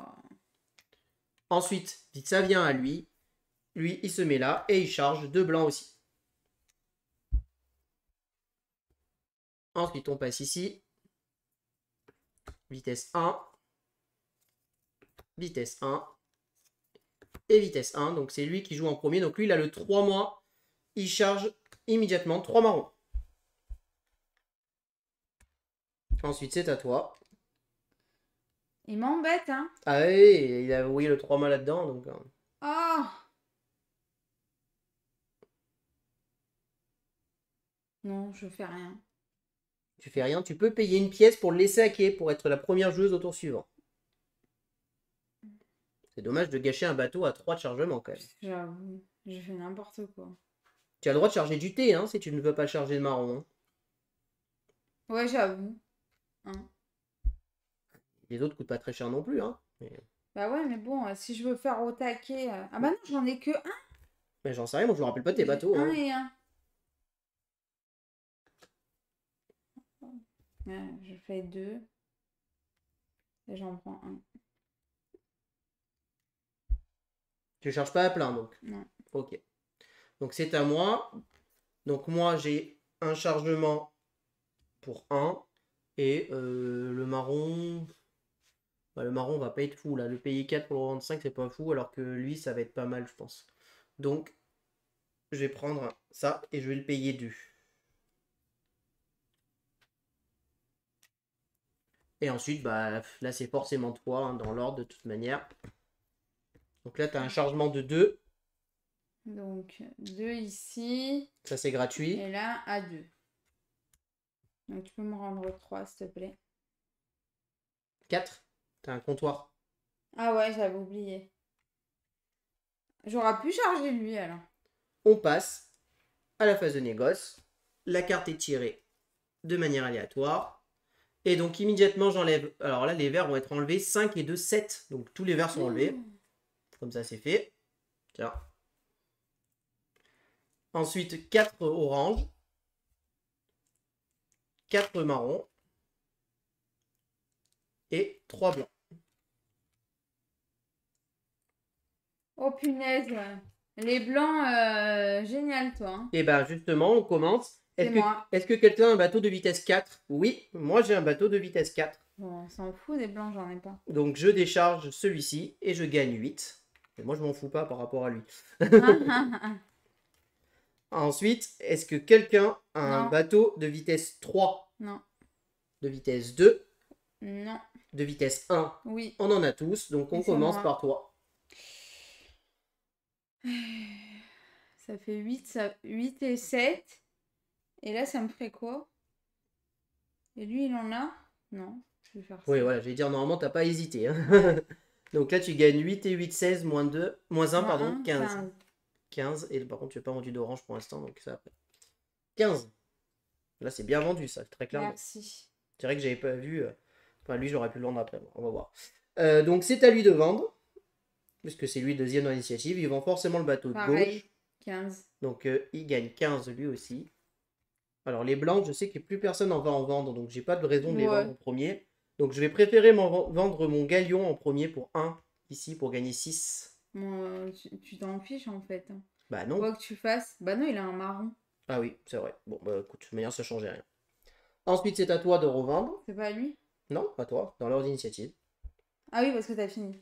Ensuite, ça vient à lui. Lui, il se met là et il charge 2 blancs aussi. Ensuite, on passe ici. Vitesse 1. Vitesse 1. Et vitesse 1. Donc, c'est lui qui joue en premier. Donc, lui, il a le 3 mois. Il charge immédiatement 3 marrons. Ensuite, c'est à toi. Il m'embête, hein. Ah oui, il a envoyé le 3 mois là-dedans. Donc, Oh. Non, je fais rien. tu fais rien. Tu peux payer une pièce pour le laisser à quai pour être la première joueuse au tour suivant. C'est dommage de gâcher un bateau à 3 de chargement quand même. J'avoue, j'ai fait n'importe quoi. Tu as le droit de charger du thé hein, si tu ne veux pas charger de marron. Hein. Ouais, j'avoue. Hein. Les autres coûtent pas très cher non plus. Hein. Bah ouais, mais bon, si je veux faire au taquet... Ah bah non, j'en ai que un. Mais j'en sais rien, moi je me rappelle pas de tes bateaux. Un Hein. et un. Ouais, je fais 2. Et j'en prends un. Tu charges pas à plein donc. Non. Ok. Donc c'est à moi. Donc moi j'ai un chargement pour 1. Et le marron. Bah, le marron va pas être fou là. Le payer 4 pour le revendre 5 c'est pas fou. Alors que lui ça va être pas mal je pense. Donc je vais prendre ça et je vais le payer 2. Et ensuite, bah, là c'est forcément toi hein, dans l'ordre de toute manière. Donc là tu as un chargement de 2. Donc, 2 ici. Ça c'est gratuit. Et là, à 2. Donc, tu peux me rendre 3, s'il te plaît. 4. T'as un comptoir. Ah ouais, j'avais oublié. J'aurais pu charger lui, alors. On passe à la phase de négoce. La carte est tirée de manière aléatoire. Et donc immédiatement j'enlève. Alors là les verres vont être enlevés. 5 et 2, 7. Donc tous les verres sont enlevés. Comme ça c'est fait. Tiens. Ensuite 4 oranges. 4 marrons. Et 3 blancs. Oh punaise. Les blancs, génial toi. Hein. Et ben justement on commence. Moi. Est-ce que quelqu'un a un bateau de vitesse 4? Oui, moi j'ai un bateau de vitesse 4. Bon, on s'en fout des blancs, j'en ai pas. Donc je décharge celui-ci et je gagne 8. Et moi je m'en fous pas par rapport à lui. Ensuite, est-ce que quelqu'un a un bateau de vitesse 3? Non. De vitesse 2? Non. De vitesse 1? Oui. On en a tous, donc on commence par toi. Ça fait 8, 8 et 7. Et là, ça me ferait quoi? Et lui, il en a? Non. Je vais faire Oui, ça. voilà, je vais dire, normalement, t'as pas hésité. Hein. Ouais. Donc là, tu gagnes 8 et 8, 16, moins 2, moins 1, Moins pardon, 1, 15. 15. 15, et par contre, tu n'as pas vendu d'orange pour l'instant, donc ça après. 15. Là, c'est bien vendu, ça, très clairement. Merci. C'est vrai que j'avais pas vu. Enfin, lui, j'aurais pu le vendre après. Bon, on va voir. Donc, c'est à lui de vendre, puisque c'est lui deuxième dans l'initiative. Il vend forcément le bateau de Pareil, gauche. 15. Donc, il gagne 15 lui aussi. Alors, les blancs, je sais que plus personne n'en va en vendre, donc j'ai pas de raison de les vendre Ouais. en premier. Donc, je vais préférer vendre mon galion en premier pour 1, ici, pour gagner 6. Moi, tu t'en fiches en fait. Hein. Bah non. Quoi que tu fasses. Bah non, il a un marron. Ah oui, c'est vrai. Bon, bah écoute, de toute manière, ça changeait rien. Ensuite, c'est à toi de revendre. C'est pas lui? Non, à toi, dans l'ordre d'initiative. Ah oui, parce que t'as fini.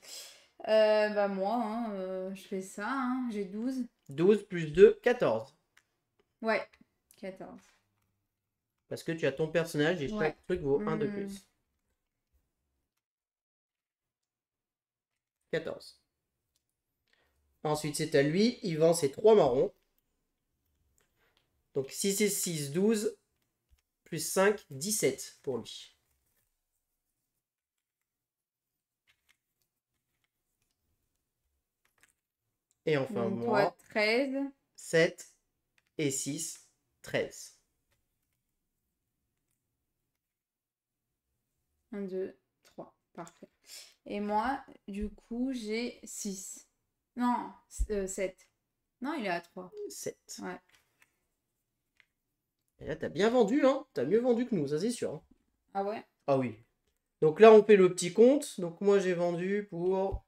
Bah moi, hein, je fais ça. Hein. J'ai 12. 12 plus 2, 14. Ouais, 14. Parce que tu as ton personnage et Ouais. chaque truc vaut 1 de Hmm. plus. 14. Ensuite, c'est à lui. Il vend ses 3 marrons. Donc 6 et 6, 12. Plus 5, 17 pour lui. Et enfin, Donc toi, moi, 13. 7 et 6, 13. 1, 2, 3. Parfait. Et moi, du coup, j'ai 6. Non, 7. Non, il est à 3. 7. Ouais. Et là, t'as bien vendu, hein. T'as mieux vendu que nous, ça c'est sûr. Hein. Ah ouais? Ah oui. Donc là, on fait le petit compte. Donc moi, j'ai vendu pour...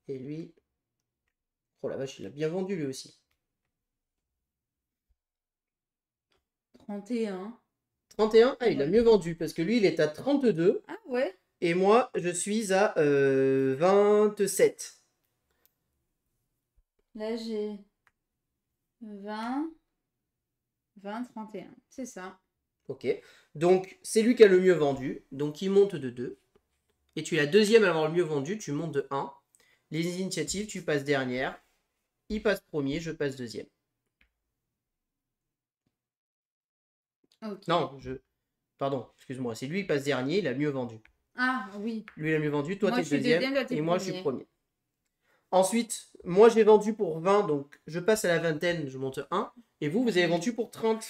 Et lui... Oh la vache, il a bien vendu lui aussi. 31. 31. Ah, il a Ouais. mieux vendu parce que lui, il est à 32. Ah ouais? Et moi, je suis à 27. Là, j'ai 20, 20, 31. C'est ça. Ok. Donc, c'est lui qui a le mieux vendu. Donc, il monte de 2. Et tu es la deuxième à avoir le mieux vendu. Tu montes de 1. Les initiatives, tu passes dernière. Il passe premier, je passe deuxième. Ok. Non, Pardon, excuse-moi. C'est lui qui passe dernier. Il a mieux vendu. Ah oui. Lui, il a mieux vendu. Toi, Moi, t'es je suis deuxième. deuxième, toi, t'es Et moi, je suis premier. premier. Ensuite, moi, j'ai vendu pour 20. Donc, je passe à la vingtaine. Je monte 1. Et vous, vous avez vendu pour 30.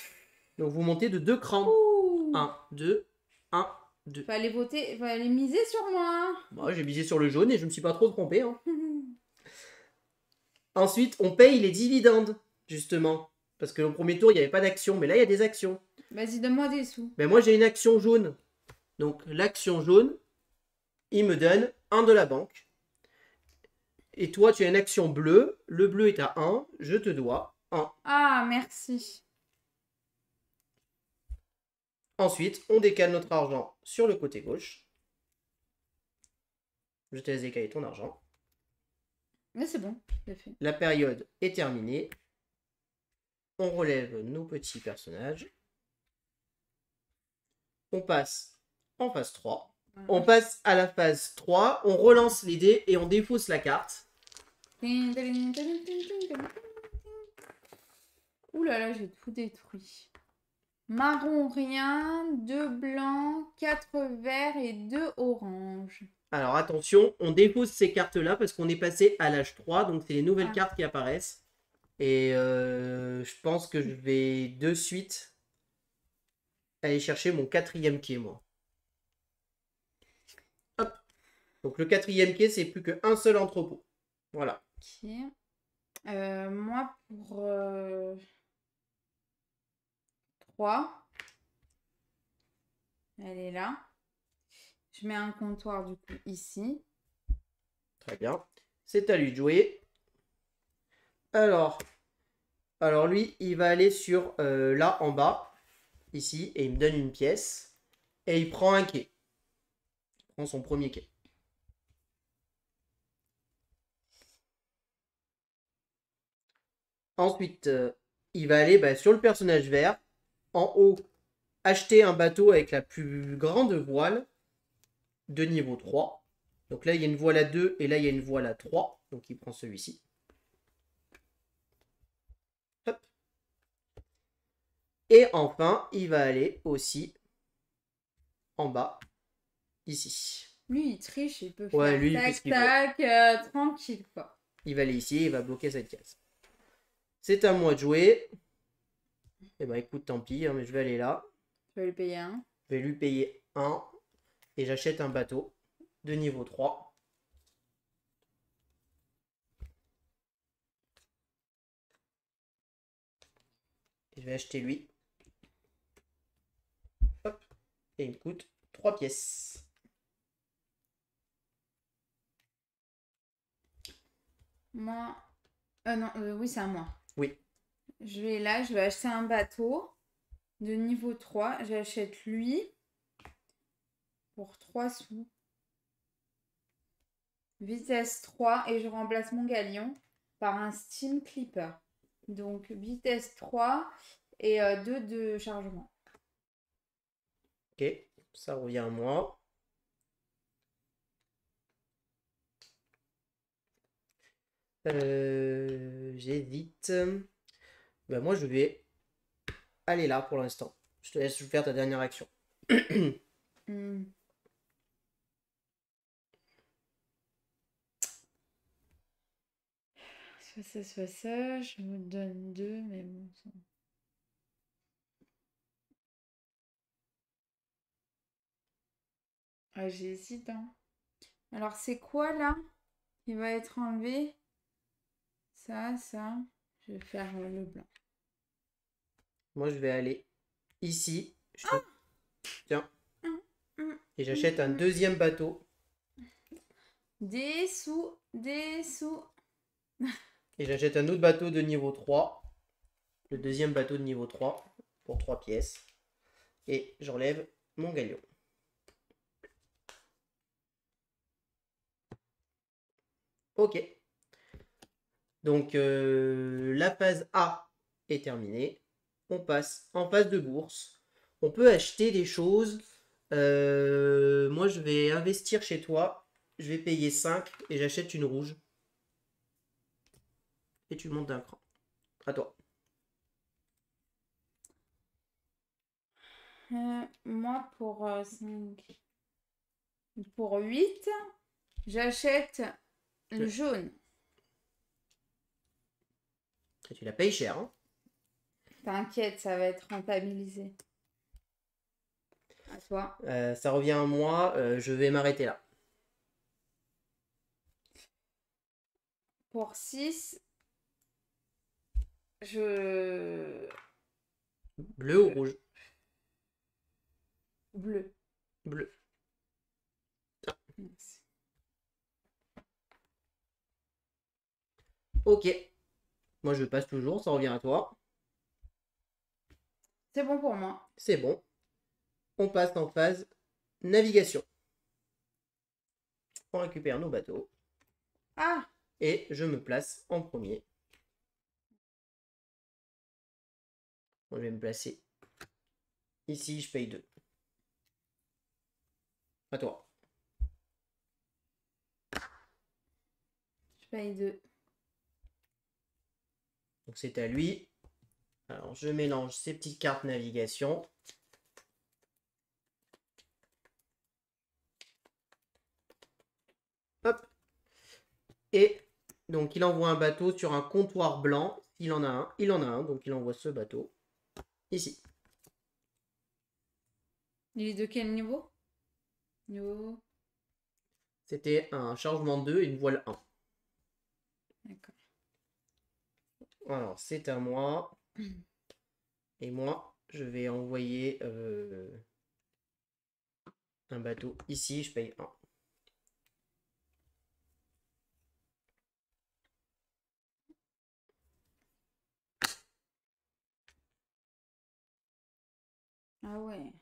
Donc, vous montez de 2 crans. Ouh. 1, 2, 1, 2. Fallait voter, fallait miser sur moi. Moi, j'ai misé sur le jaune et je me suis pas trop trompé. Hein. Ensuite, on paye les dividendes, justement. Parce que au premier tour, il n'y avait pas d'action. Mais là, il y a des actions. Vas-y, donne-moi des sous. Ben, moi, j'ai une action jaune. Donc, l'action jaune, il me donne 1 de la banque. Et toi, tu as une action bleue. Le bleu est à 1. Je te dois 1. Ah, merci. Ensuite, on décale notre argent sur le côté gauche. Je te laisse décaler ton argent. Mais c'est bon, je l'ai fait. La période est terminée. On relève nos petits personnages. On passe en phase 3. On passe à la phase 3. On relance les dés et on défausse la carte. Ouh là là, j'ai tout détruit. Marron, rien. 2 blancs, 4 verts et 2 oranges. Alors attention, on dépose ces cartes-là parce qu'on est passé à l'âge 3. Donc c'est les nouvelles cartes qui apparaissent. Et je pense que je vais de suite aller chercher mon 4e quai, moi. Hop. Donc le 4e quai, c'est plus qu'un seul entrepôt. Voilà. Ok. Moi, pour 3. Elle est là. Je mets un comptoir, du coup, ici. Très bien. C'est à lui de jouer. Alors lui, il va aller sur là en bas, ici, et il me donne une pièce. Et il prend un quai. Il prend son premier quai. Ensuite, il va aller sur le personnage vert. En haut, acheter un bateau avec la plus grande voile de niveau 3. Donc là, il y a une voile à 2 et là, il y a une voile à 3. Donc il prend celui-ci. Hop. Et enfin, il va aller aussi en bas, ici. Lui, il triche, il peut Ouais, faire lui, il fait ce tac, qu'il veut. tac, tranquille, quoi. Il va aller ici, il va bloquer cette case. C'est à moi de jouer. Eh ben écoute, tant pis, hein, mais je vais aller là. Tu vas lui payer un. Je vais lui payer 1 et j'achète un bateau de niveau 3. Et je vais acheter lui. Hop. Et il me coûte 3 pièces. Moi. Non, oui, c'est à moi. Oui. Je vais là, je vais acheter un bateau de niveau 3. J'achète lui pour 3 sous. Vitesse 3 et je remplace mon galion par un Steam Clipper. Donc vitesse 3 et 2 de chargement. Ok, ça revient à moi. J'hésite. Ben moi, je vais aller là pour l'instant. Je te laisse faire ta dernière action. Hmm. Soit ça, je vous donne 2, mais bon. Ah, j'hésite, hein. Alors, c'est quoi là qui va être enlevé? Ça. Je vais faire le blanc. Moi, je vais aller ici. Tiens. Hum, Et j'achète un deuxième bateau. Des sous. Et j'achète un autre bateau de niveau 3. Le deuxième bateau de niveau 3 pour 3 pièces. Et j'enlève mon galion. Ok. Donc la phase A est terminée. On passe en phase de bourse. On peut acheter des choses. Moi, je vais investir chez toi. Je vais payer 5 et j'achète une rouge. Et tu montes d'un cran. À toi. Moi, pour 5. Pour 8, j'achète le jaune. Et tu la payes cher. Hein. T'inquiète, ça va être rentabilisé. À toi. Ça revient à moi. Je vais m'arrêter là. Pour 6, je... Bleu ou rouge? Bleu. Bleu. Merci. Ok. Moi, je passe toujours. Ça revient à toi. C'est bon pour moi. C'est bon. On passe en phase navigation. On récupère nos bateaux. Ah! Et je me place en premier. Je vais me placer ici, je paye 2. À toi. Je paye 2. Donc c'est à lui. Alors je mélange ces petites cartes navigation. Hop. Et donc il envoie un bateau sur un comptoir blanc. S'il en a un, il en a un. Donc il envoie ce bateau ici. Il est de quel niveau? Niveau... C'était un chargement 2 et une voile 1. D'accord. Alors c'est à moi. Et moi, je vais envoyer un bateau ici. Je paye 1. Ah ouais.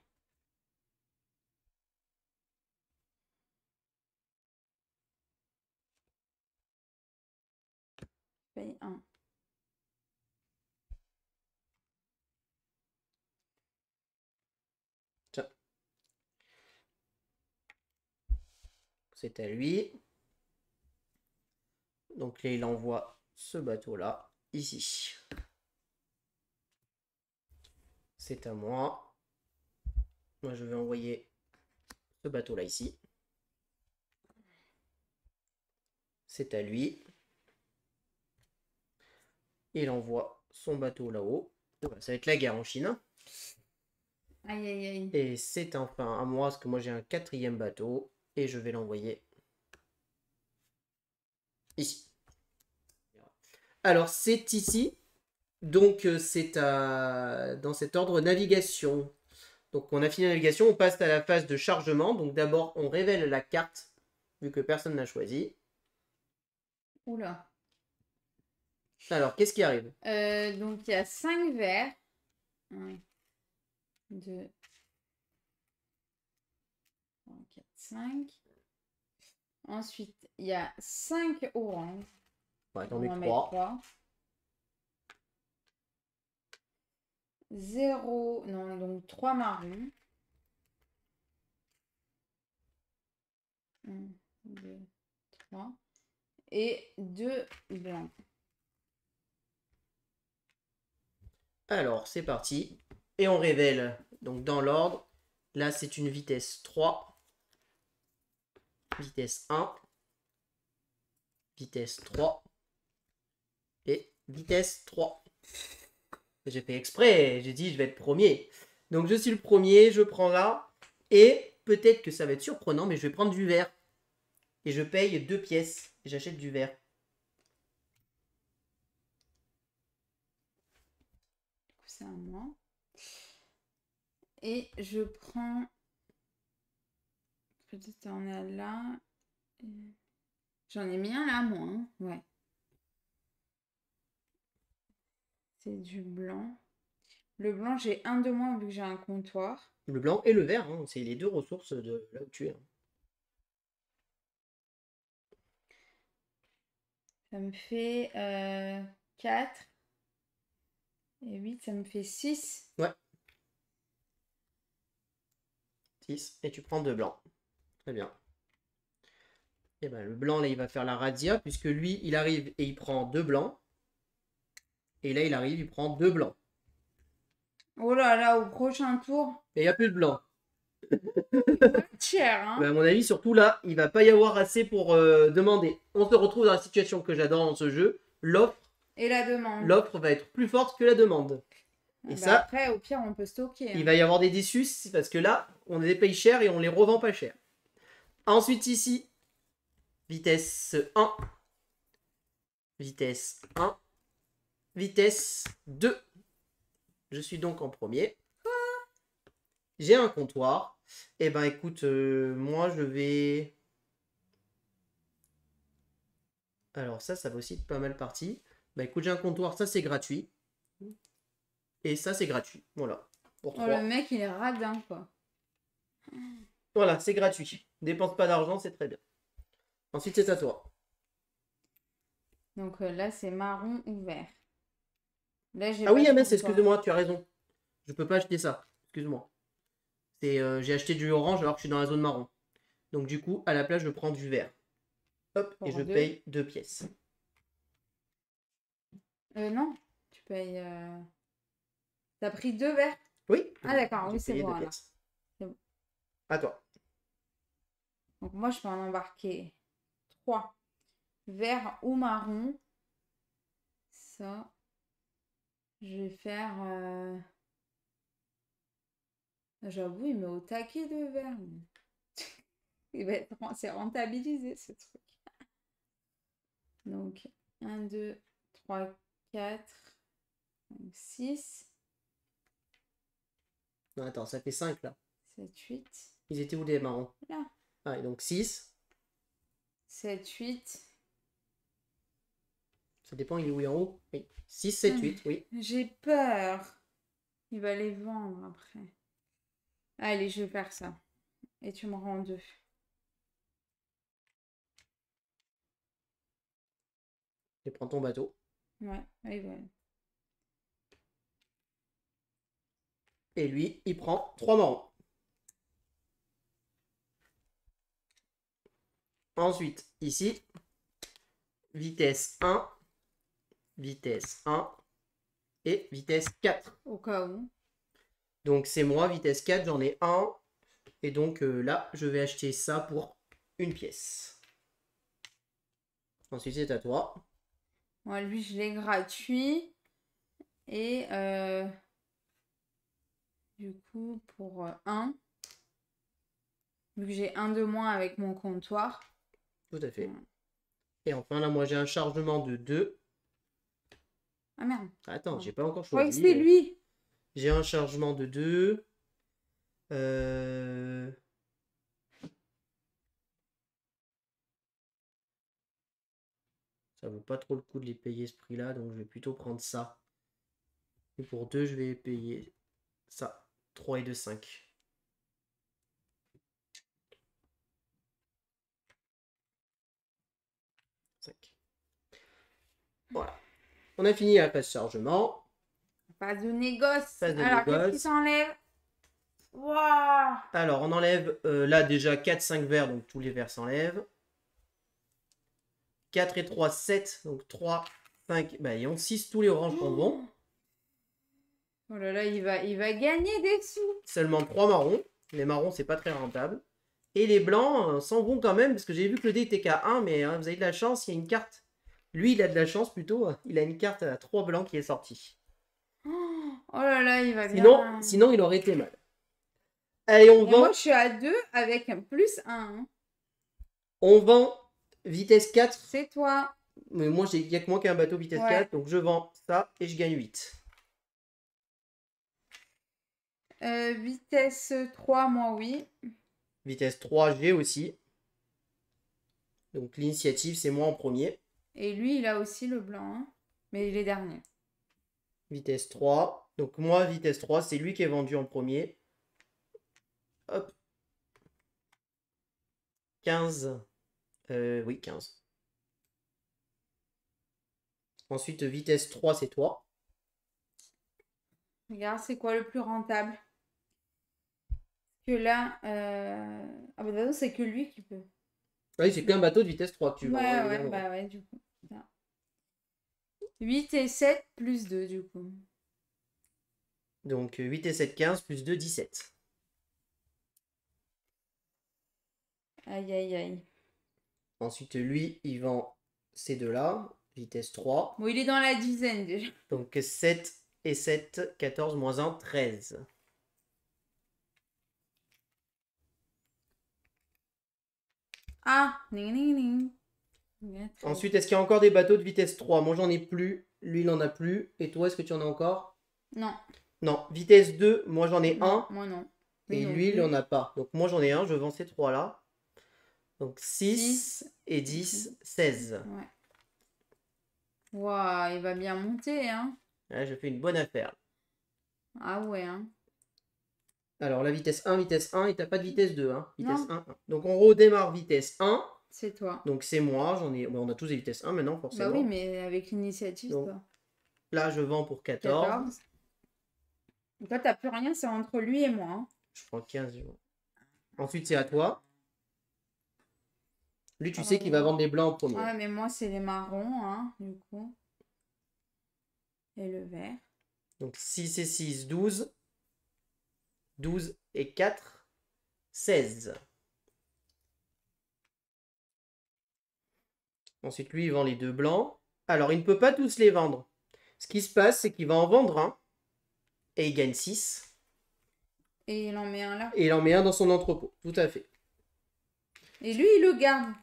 Je paye 1. Tiens. C'est à lui. Donc là, il envoie ce bateau-là, ici. c'est à moi. Moi, je vais envoyer ce bateau-là ici. C'est à lui. Il envoie son bateau là-haut. Voilà, ça va être la guerre en Chine. Hein. Aïe, aïe, aïe. Et c'est enfin à moi, parce que moi j'ai un 4e bateau. Et je vais l'envoyer ici. Alors, c'est ici. Donc, c'est dans cet ordre navigation. Donc, on a fini la navigation. On passe à la phase de chargement. Donc, d'abord, on révèle la carte, vu que personne n'a choisi. Oula. Alors, qu'est-ce qui arrive? Donc, il y a 5 verres. 1, 2, 3, 4, 5. Ensuite, il y a 5 oranges. Ouais, On t'en mets va mettre 3. 3. 0, non, donc 3 marrons. 1, 2, 3. Et 2 blancs. Alors, c'est parti. Et on révèle, donc dans l'ordre. Là, c'est une vitesse 3. Vitesse 1. Vitesse 3. Et vitesse 3. J'ai fait exprès, j'ai dit je vais être premier. Donc je suis le premier, je prends là. Et peut-être que ça va être surprenant, mais je vais prendre du verre. Et je paye 2 pièces. Et j'achète du verre. Du coup, c'est à moi. Et je prends... Peut-être on a là. J'en ai mis un là, moi. Hein. Ouais. C'est du blanc. Le blanc, j'ai un de moins vu que j'ai un comptoir. Le blanc et le vert, hein, c'est les deux ressources de là où tu es. Hein. Ça me fait 4 et 8, ça me fait 6. Ouais. 6. Et tu prends 2 blancs. Très bien. Et ben le blanc, là, il va faire la razzia, puisque lui, il arrive et il prend 2 blancs. Et là, il arrive, il prend 2 blancs. Oh là là, au prochain tour, Et il n'y a plus de blancs. ça va être cher, hein. Mais à mon avis, surtout là, il va pas y avoir assez pour demander. On se retrouve dans la situation que j'adore dans ce jeu. Et la demande. L'offre va être plus forte que la demande. Et Bah ça, après, au pire, on peut stocker. il Hein. va y avoir des déçus parce que là, on les paye cher et on les revend pas cher. Ensuite ici, vitesse 1, vitesse 1, vitesse 2. Je suis donc en premier. J'ai un comptoir. Et ben écoute, moi je vais... Alors ça va aussi être pas mal parti. Bah écoute, j'ai un comptoir, ça c'est gratuit. Et ça c'est gratuit. Voilà. Pour Oh, 3. le mec, il est radin, quoi. Voilà, c'est gratuit. Dépense pas d'argent, c'est très bien. Ensuite, c'est à toi. Donc là, c'est marron ou vert. Là, j'ai Ah oui, pas de Ames, comptoir. excuse-moi, tu as raison. Je peux pas acheter ça. Excuse-moi. J'ai acheté du orange alors que je suis dans la zone marron. Donc du coup, à la place, je prends du vert. Hop, et Pour je 2. paye 2 pièces. Non, tu payes... T'as pris 2 verres? Oui. Ah d'accord, J'ai oui, c'est payé bon 2 alors. pièces. C'est bon. À toi. Donc moi, je peux en embarquer 3. Vert ou marron. Ça, je vais faire... J'avoue, il met au taquet de verre. C'est rentabilisé ce truc. Donc, 1, 2, 3, 4, 5, 6, Non, attends, ça fait 5 là. 7, 8. Ils étaient où les marrons? Là. Ah, et donc 6. 7, 8. Ça dépend, il est où en haut? Oui. 6, 7, 8, oui. J'ai peur. Il va les vendre après. Allez, je vais faire ça. Et tu me rends 2. Je prends ton bateau. Ouais, allez, voilà. Et lui, il prend 3 marrons. Ensuite, ici, vitesse 1, vitesse 1 et vitesse 4. Au cas où. Donc c'est moi, vitesse 4, j'en ai un. Et donc là, je vais acheter ça pour une pièce. Ensuite, c'est à toi. Moi, lui, je l'ai gratuit. Et du coup, pour 1, vu que j'ai un de moins avec mon comptoir. Tout à fait. Voilà. Et enfin, là, moi, j'ai un chargement de 2. Ah merde. Attends, j'ai pas encore Je croyais que choisi. c'était lui. J'ai un chargement de 2. Ça vaut pas trop le coup de les payer ce prix-là, donc je vais plutôt prendre ça. Et pour 2, je vais payer ça. 3 et 2, 5. 5. Voilà. On a fini la phase chargement. Pas de négoce. Phase de Alors, qu'est-ce qui négoce. s'enlève? Waouh! Alors, on enlève là déjà 4, 5 verres, donc tous les verres s'enlèvent. 4 et 3, 7. Donc 3, 5, bah, et on 6, tous les oranges s'en vont. Oh là là, il va gagner des sous. Seulement 3 marrons. Les marrons, c'est pas très rentable. Et les blancs s'en vont quand même, parce que j'ai vu que le dé était qu'à 1, mais hein, vous avez de la chance, il y a une carte. Lui, il a de la chance plutôt, il a une carte à 3 blancs qui est sortie. Oh là là, il va Sinon, bien. sinon, il aurait été mal. Allez, on Et vend. moi, je suis à 2 avec un plus 1. On vend vitesse 4. C'est toi. Mais moi, il n'y a que moi qui ai un bateau vitesse Ouais. 4, donc je vends ça et je gagne 8. Vitesse 3, moi, oui. Vitesse 3, j'ai aussi. Donc l'initiative, c'est moi en premier. Et lui, il a aussi le blanc. Hein. Mais il est dernier. Vitesse 3. Donc moi, vitesse 3, c'est lui qui est vendu en premier. Hop. 15. Oui, 15. Ensuite, vitesse 3, c'est toi. Regarde, c'est quoi le plus rentable? Que là, ah bah de toute façon, c'est que lui qui peut. Oui, c'est qu'un bateau de vitesse 3 que tu vends. Ouais, évidemment. bah ouais, du coup. Ça. 8 et 7 plus 2, du coup. Donc 8 et 7, 15, plus 2, 17. Aïe, aïe, aïe. Ensuite, lui, il vend ces deux-là. Vitesse 3. Bon, il est dans la dizaine déjà. Donc 7 et 7, 14, moins 1, 13. Ah, ning, ning, ning. Ensuite, est-ce qu'il y a encore des bateaux de vitesse 3? Moi, j'en ai plus. Lui, il en a plus. Et toi, est-ce que tu en as encore? Non. Non. Vitesse 2, moi, j'en ai Non, un. moi non. Et non lui, il plus. en a pas. Donc, moi, j'en ai un. Je vends ces trois-là. Donc, 6 6 et 10, 16. Ouais. Waouh, il va bien monter, hein. Là, je fais une bonne affaire. Ah ouais, hein. Alors, la vitesse 1, et t'as pas de vitesse 2. Hein. Vitesse Non. 1, 1. Donc, on redémarre vitesse 1. C'est toi. Donc, c'est moi. J'en ai... Bon, on a tous des vitesses 1 maintenant, forcément. Bah oui, mais avec l'initiative, Donc, toi. là, je vends pour 14. 14. Donc là, t'as plus rien, c'est entre lui et moi. Hein. Je prends 15. Ensuite, c'est à toi. Lui, tu sais qu'il va vendre les blancs en premier. Ouais, mais moi, c'est les marrons, hein, du coup. Et le vert. Donc 6 et 6, 12. 12 et 4, 16. Ensuite, lui, il vend les deux blancs. Alors, il ne peut pas tous les vendre. Ce qui se passe, c'est qu'il va en vendre un. Et il gagne 6. Et il en met un là. Et il en met un dans son entrepôt. Tout à fait. Et lui, il le garde.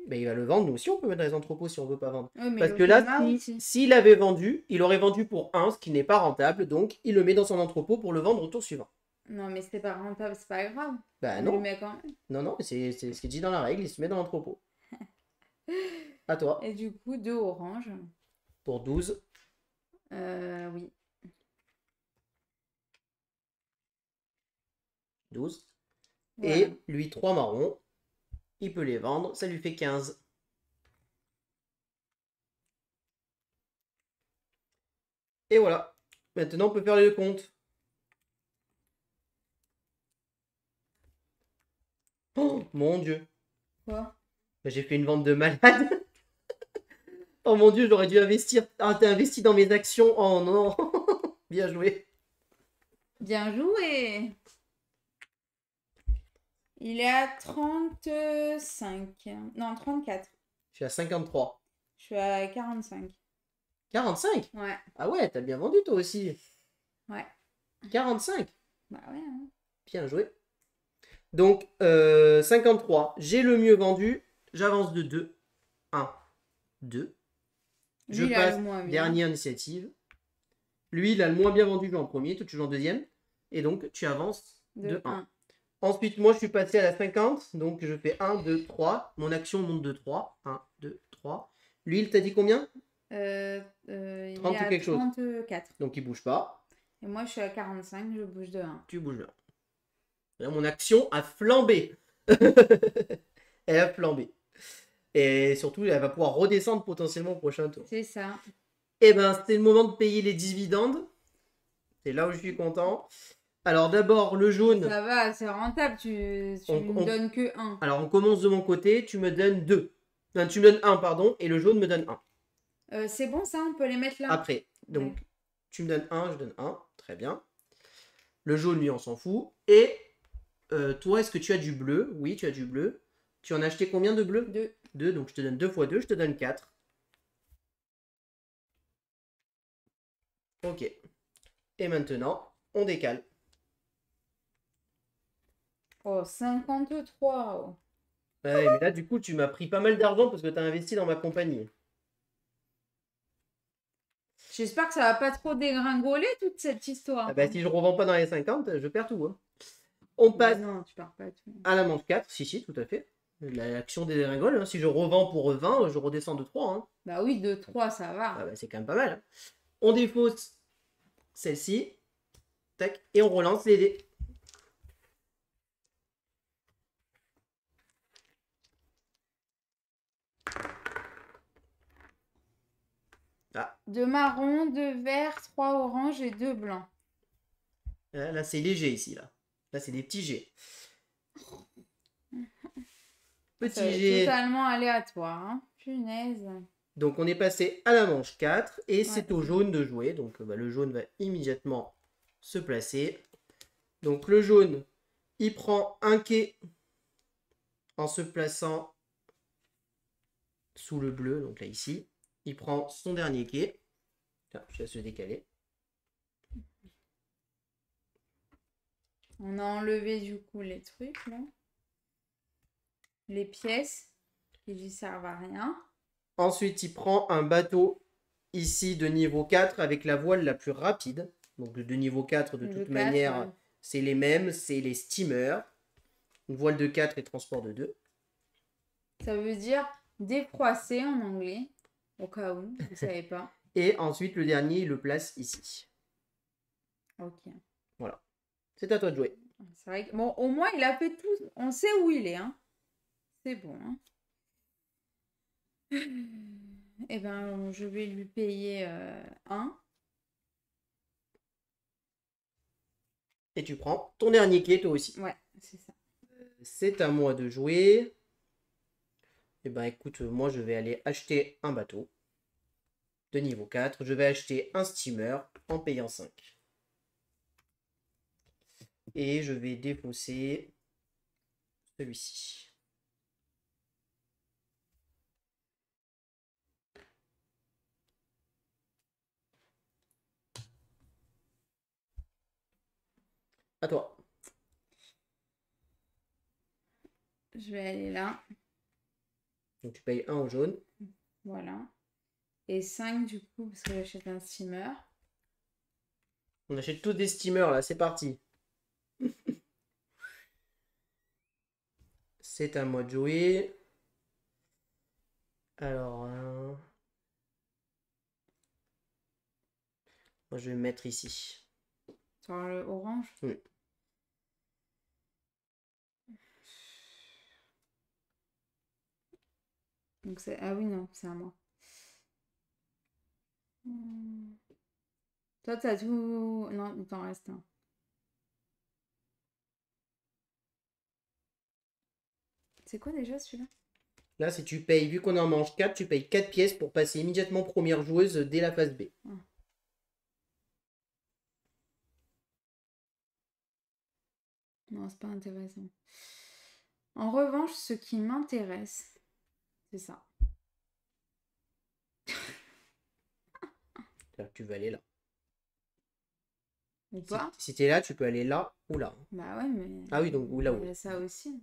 Ben, il va le vendre. Nous aussi, on peut mettre dans les entrepôts si on ne veut pas vendre. Ouais, mais Parce il que le là, démarre aussi. s'il avait vendu, il aurait vendu pour 1, ce qui n'est pas rentable. Donc, il le met dans son entrepôt pour le vendre au tour suivant. Non, mais c'est pas rentable, c'est pas grave. Bah On non. le met quand même. Non, c'est ce qui est dit dans la règle. Il se met dans l'entrepôt. À toi. Et du coup, 2 oranges. Pour 12. Oui. 12. Voilà. Et lui, 3 marrons. Il peut les vendre. Ça lui fait 15. Et voilà. Maintenant, on peut faire les comptes. Oh, mon Dieu. Quoi? J'ai fait une vente de malade. Oh mon Dieu, j'aurais dû investir. Ah, t'as investi dans mes actions. Oh non. Bien joué. Bien joué. Il est à 35. Non, 34. Je suis à 53. Je suis à 45. 45? Ouais. Ah ouais, t'as bien vendu toi aussi. Ouais. 45? Bah ouais. Hein. Bien joué. Donc, 53. J'ai le mieux vendu. J'avance de 2. 1, 2. Je Lui, il a passe le moins bien. dernière initiative. Lui, il a le moins bien vendu, en premier. Toi, tu joues en deuxième. Et donc, tu avances de 1. Ensuite, moi, je suis passé à la 50. Donc, je fais 1, 2, 3. Mon action monte de 3. 1, 2, 3. Lui, il t'a dit combien? 30 il 30 est ou à quelque chose. 34. Donc, il bouge pas. Et moi, je suis à 45. Je bouge de 1. Tu bouges là. Là, mon action a flambé. Elle a flambé. Et surtout, elle va pouvoir redescendre potentiellement au prochain tour. C'est ça. Eh ben, c'était le moment de payer les dividendes. C'est là où je suis content. Alors d'abord, le jaune. Ça va, c'est rentable. Tu me donnes que 1. Alors, on commence de mon côté. Tu me donnes 2. Non, tu me donnes 1, pardon. Et le jaune me donne 1. C'est bon, ça, on peut les mettre là. Après. Donc, ouais. Tu me donnes 1, je donne 1. Très bien. Le jaune, lui, on s'en fout. Et toi, est-ce que tu as du bleu? Oui, tu as du bleu. Tu en as acheté combien de bleu? 2. 2, donc je te donne 2 fois 2, je te donne 4. Ok. Et maintenant, on décale. Oh, 53. Ouais, mais là, du coup, tu m'as pris pas mal d'argent parce que tu as investi dans ma compagnie. J'espère que ça va pas trop dégringoler toute cette histoire. Ah bah, si je revends pas dans les 50, je perds tout. Hein. On passe non, tu perds pas tout. à la manche 4. Si, tout à fait. L'action des dégringoles. Hein. Si je revends pour 20, je redescends de 3. Hein. Bah oui, de 3, ça va. Ah bah, c'est quand même pas mal. Hein. On défausse celle-ci. Tac. Et on relance les dés. Ah. 2 marrons, 2 verts, 3 oranges et 2 blancs. Là, c'est léger ici. Là, c'est des petits jets. Petit jet. Totalement aléatoire. Hein. Punaise. Donc, on est passé à la manche 4. Et c'est au jaune de jouer. Donc, le jaune va immédiatement se placer. Donc, le jaune, il prend un quai en se plaçant sous le bleu. Donc, là, ici. Il prend son dernier quai. Tiens, je laisse le décaler. On a enlevé du coup les trucs là. Les pièces qui lui servent à rien. Ensuite, il prend un bateau ici de niveau 4 avec la voile la plus rapide. Donc de niveau 4, de toute manière, ouais. C'est les mêmes, c'est les steamers. Une voile de 4 et transport de 2. Ça veut dire défroisser en anglais, au cas où, vous ne savez pas. Et ensuite, le dernier, il le place ici. Ok. Voilà. C'est à toi de jouer. C'est vrai que, bon, au moins, il a fait tout. On sait où il est. Hein. C'est bon. Hein. Eh ben, je vais lui payer 1. Et tu prends ton dernier quai, toi aussi. Ouais, c'est ça. C'est à moi de jouer. Eh ben, écoute, moi, je vais aller acheter un bateau de niveau 4. Je vais acheter un steamer en payant 5. Et je vais défausser celui-ci. À toi. Je vais aller là. Donc tu payes 1 au jaune. Voilà. Et 5 du coup, parce que j'achète un steamer. On achète tous des steamers là, c'est parti. C'est à moi de jouer. Alors, moi je vais me mettre ici. Sur le orange. Oui. Donc c'est... Ah oui, non, c'est à moi. Toi, t'as tout... Non, il t'en reste un. C'est quoi déjà celui-là? Là, si tu payes, vu qu'on en mange 4, tu payes 4 pièces pour passer immédiatement première joueuse dès la phase B. Non, c'est pas intéressant. En revanche, ce qui m'intéresse, c'est ça. C'est-à-dire que tu veux aller là. Ou pas? Si t'es là, tu peux aller là ou là. Bah ouais, mais Ah oui, donc ou là il ou y là. a ça aussi.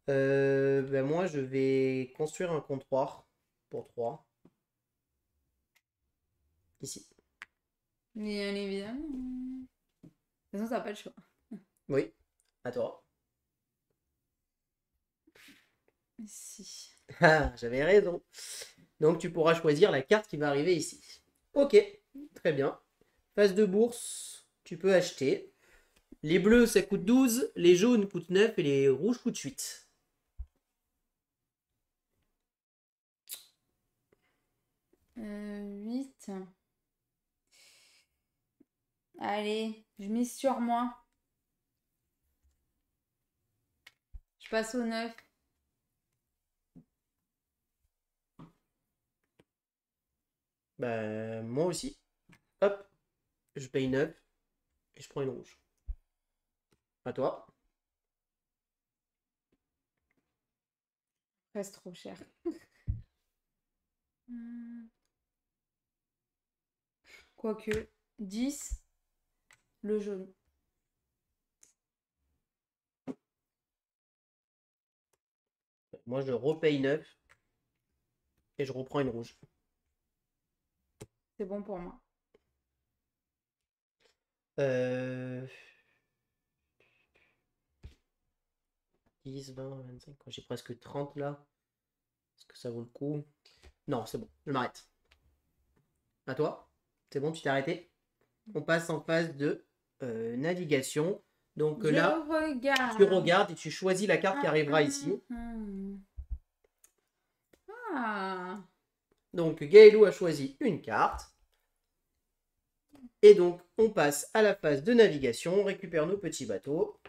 Ben moi, je vais construire un comptoir pour 3. Ici. Bien évidemment. De toute façon, t'as pas le choix. Oui, à toi. Si. Ah, j'avais raison. Donc tu pourras choisir la carte qui va arriver ici. Ok, très bien. Phase de bourse, tu peux acheter. Les bleus, ça coûte 12, les jaunes coûtent 9 et les rouges coûtent 8. 8. Allez, je mise sur moi. Je passe au 9. Bah, moi aussi. Hop, je paye 9 et je prends une rouge. À toi. Reste trop cher. Quoique, 10, le jaune. Moi, je repaye 9 et je reprends une rouge. C'est bon pour moi. Euh... 10, 20, 25. J'ai presque 30 là. Est-ce que ça vaut le coup? Non, c'est bon, je m'arrête. À toi. C'est bon, tu t'es arrêté? On passe en phase de navigation. Donc Je là, regarde. tu regardes et tu choisis la carte qui Ah, arrivera ici. Ah. Donc Gaëlou a choisi une carte. Et donc, on passe à la phase de navigation. On récupère nos petits bateaux.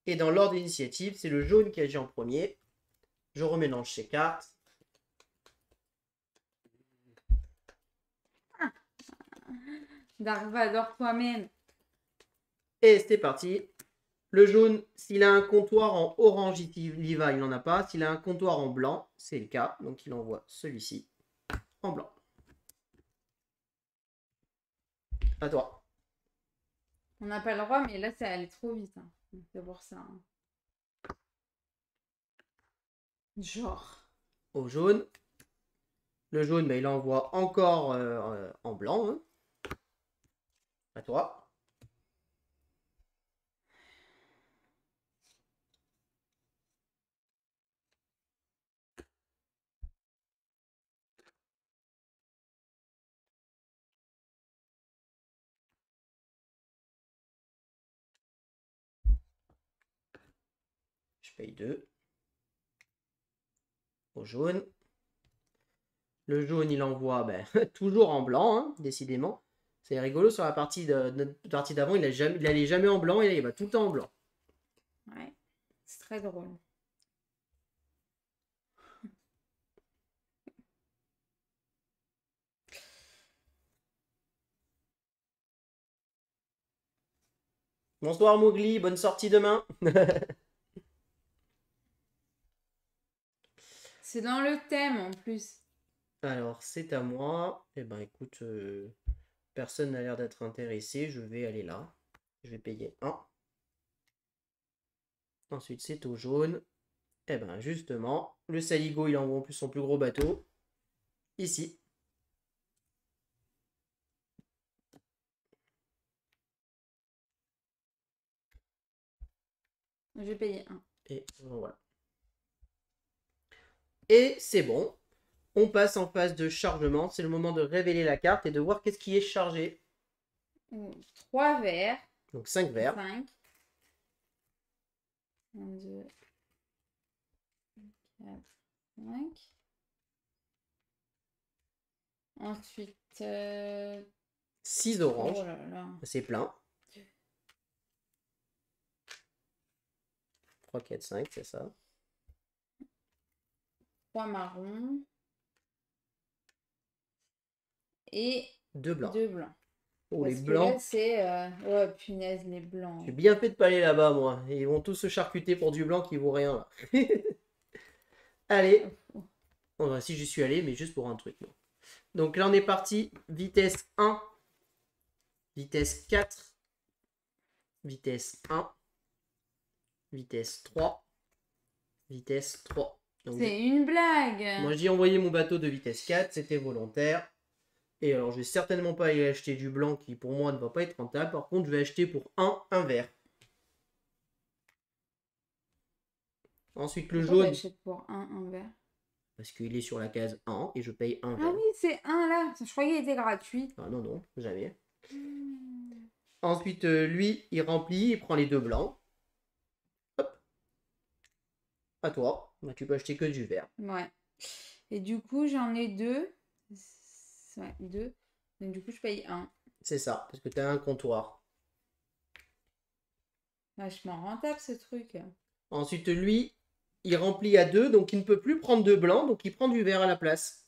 Et dans l'ordre d'initiative, c'est le jaune qui agit en premier. Je remélange ces cartes. Dark Vador toi-même. Et c'est parti. Le jaune, s'il a un comptoir en orange, il y va, il n'en a pas. S'il a un comptoir en blanc, c'est le cas. Donc il envoie celui-ci en blanc. À toi. On n'a pas le droit, mais là, ça allait trop vite. Hein. C'est pour ça. Hein. Genre. Au jaune. Le jaune, il envoie encore en blanc. Hein. À toi. Je paye 2. Au jaune. Le jaune, il envoie toujours en blanc, hein, décidément. C'est rigolo, sur la partie d'avant, il allait jamais en blanc et là, il va tout le temps en blanc. Ouais. C'est très drôle. Bonsoir Mowgli, bonne sortie demain. C'est dans le thème en plus. Alors, c'est à moi. Eh ben, écoute, personne n'a l'air d'être intéressé. Je vais aller là. Je vais payer 1. Ensuite, c'est au jaune. Eh ben, justement, le Saligo, il envoie en plus son plus gros bateau. Ici. Je vais payer 1. Et voilà. Et c'est bon. On passe en phase de chargement. C'est le moment de révéler la carte et de voir qu'est-ce qui est chargé. 3 verres. Donc 5 verres. 5. 1, 2, 4, 5. Ensuite, 6 oranges. oh là là. C'est plein. 3, 4, 5, c'est ça. 3 marrons. Et 2 blancs. 2 blancs. Oh, les Parce que là, blancs. c'est... Oh, punaise, les blancs. J'ai bien fait de pas aller là-bas, moi. Ils vont tous se charcuter pour du blanc qui vaut rien, là. Allez. Bon, bah, si j'y suis allé, mais juste pour un truc. Bon. Donc là, on est parti. Vitesse 1. Vitesse 4. Vitesse 1. Vitesse 3. Vitesse 3. Donc, C'est une blague. moi, j'ai envoyé mon bateau de vitesse 4. C'était volontaire. Et alors, je vais certainement pas aller acheter du blanc qui, pour moi, ne va pas être rentable. Par contre, je vais acheter pour un vert. Ensuite, le Pourquoi jaune. t'achètes pour un vert? Parce qu'il est sur la case 1 et je paye un Ah vert. oui, c'est un là. Je croyais qu'il était gratuit. Ah non, non, jamais. Hmm. Ensuite, lui, il remplit, il prend les deux blancs. Hop. À toi. Bah, tu peux acheter que du vert. Ouais. Et du coup, j'en ai deux. Ouais, deux. Donc du coup, je paye un. C'est ça, parce que tu as un comptoir. Vachement rentable ce truc. Ensuite, lui, il remplit à 2, donc il ne peut plus prendre de blanc, donc il prend du vert à la place.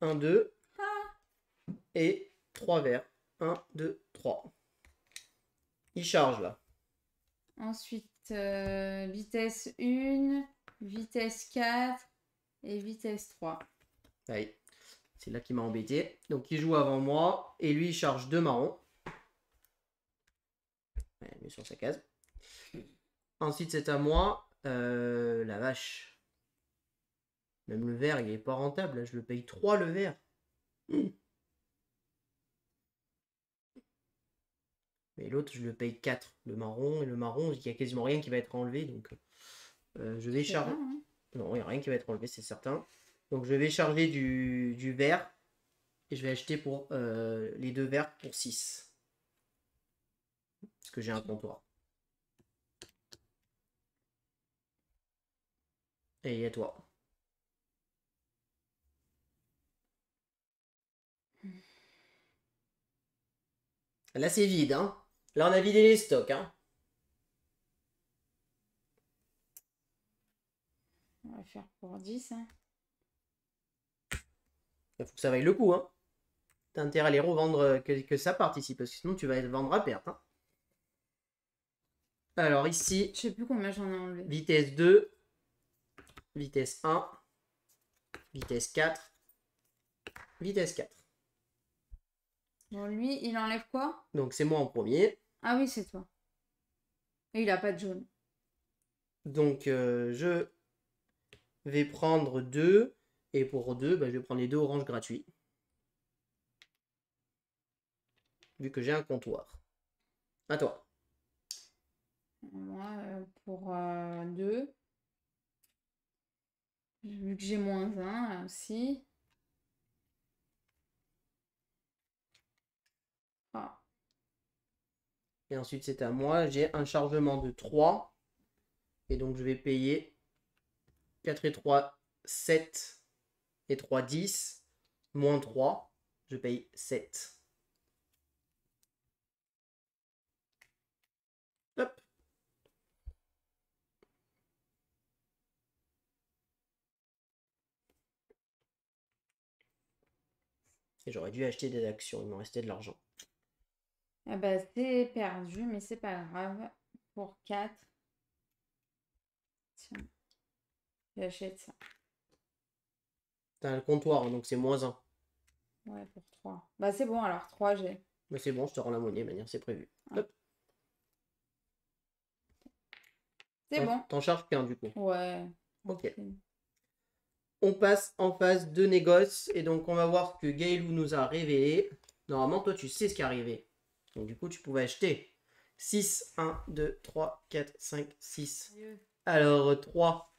1, 2 et 3 verts. 1, 2, 3. Il charge là. Ensuite, vitesse 1, vitesse 4 et vitesse 3. Allez. C'est là qu'il m'a embêté. Donc il joue avant moi et lui il charge 2 marrons. Ouais, il met sur sa case. Ensuite c'est à moi. La vache. Même le vert il est pas rentable. Là, je le paye 3 le vert. Mais l'autre je le paye 4. Le marron. Et le marron il n'y a quasiment rien qui va être enlevé. Donc je vais charger. Hein. Non, il n'y a rien qui va être enlevé, c'est certain. Donc je vais charger du vert. Et je vais acheter pour les deux verts pour 6. Parce que j'ai un comptoir. Et à toi. Là c'est vide, hein. Là on a vidé les stocks, hein. On va faire pour 10. Hein. Il faut que ça vaille le coup, hein. T'as intérêt à les revendre, que ça parte ici, parce que sinon tu vas être vendre à perte, hein. Alors ici, Je sais plus combien j'en ai enlevé. vitesse 2, vitesse 1, vitesse 4, vitesse 4. Bon, lui, il enlève quoi? Donc c'est moi en premier. Ah oui, c'est toi. Et il a pas de jaune. Donc je vais prendre 2. Et pour 2, bah, je vais prendre les 2 oranges gratuits. Vu que j'ai un comptoir. À toi. Moi, pour 2. Vu que j'ai moins 1 aussi. Ah. Et ensuite c'est à moi. J'ai un chargement de 3. Et donc je vais payer 4 et 3, 7. Et 3, 10. Moins 3. Je paye 7. Hop. Et j'aurais dû acheter des actions. Il m'en restait de l'argent. Ah bah, c'est perdu, mais c'est pas grave. Pour 4. Tiens. J'achète ça. T'as un comptoir, donc c'est moins 1. Ouais, pour 3. Bah, c'est bon, alors 3, j'ai. Mais c'est bon, je te rends la monnaie, de manière, c'est prévu. Ah. Hop. C'est bon. T'en charges qu'un du coup. Ouais. Ok. tranquille. On passe en phase de négoce. Et donc on va voir ce que Gaëlou nous a révélé. Normalement, toi, tu sais ce qui est arrivé. Donc du coup, tu pouvais acheter 6, 1, 2, 3, 4, 5, 6. Alors 3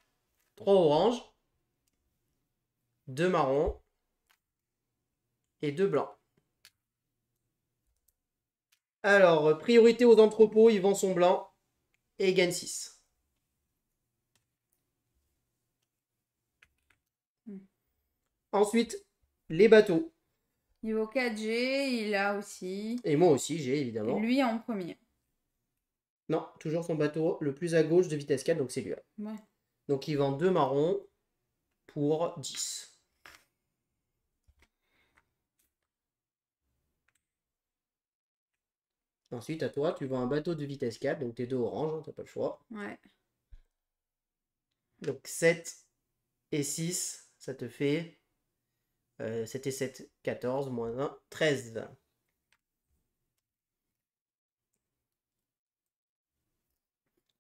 oranges, 2 marrons et 2 blancs. Alors, priorité aux entrepôts, il vend son blanc et il gagne 6. Ensuite, les bateaux. Niveau 4G, il a aussi. Et moi aussi, j'ai Et évidemment. lui en premier. Non, toujours son bateau le plus à gauche de vitesse 4, donc c'est lui. Ouais. Donc il vend 2 marrons pour 10. Ensuite, à toi, tu vends un bateau de vitesse 4, donc t'es deux oranges, hein, t'as pas le choix. Ouais. Donc 7 et 6, ça te fait 7 et 7, 14, moins 1, 13.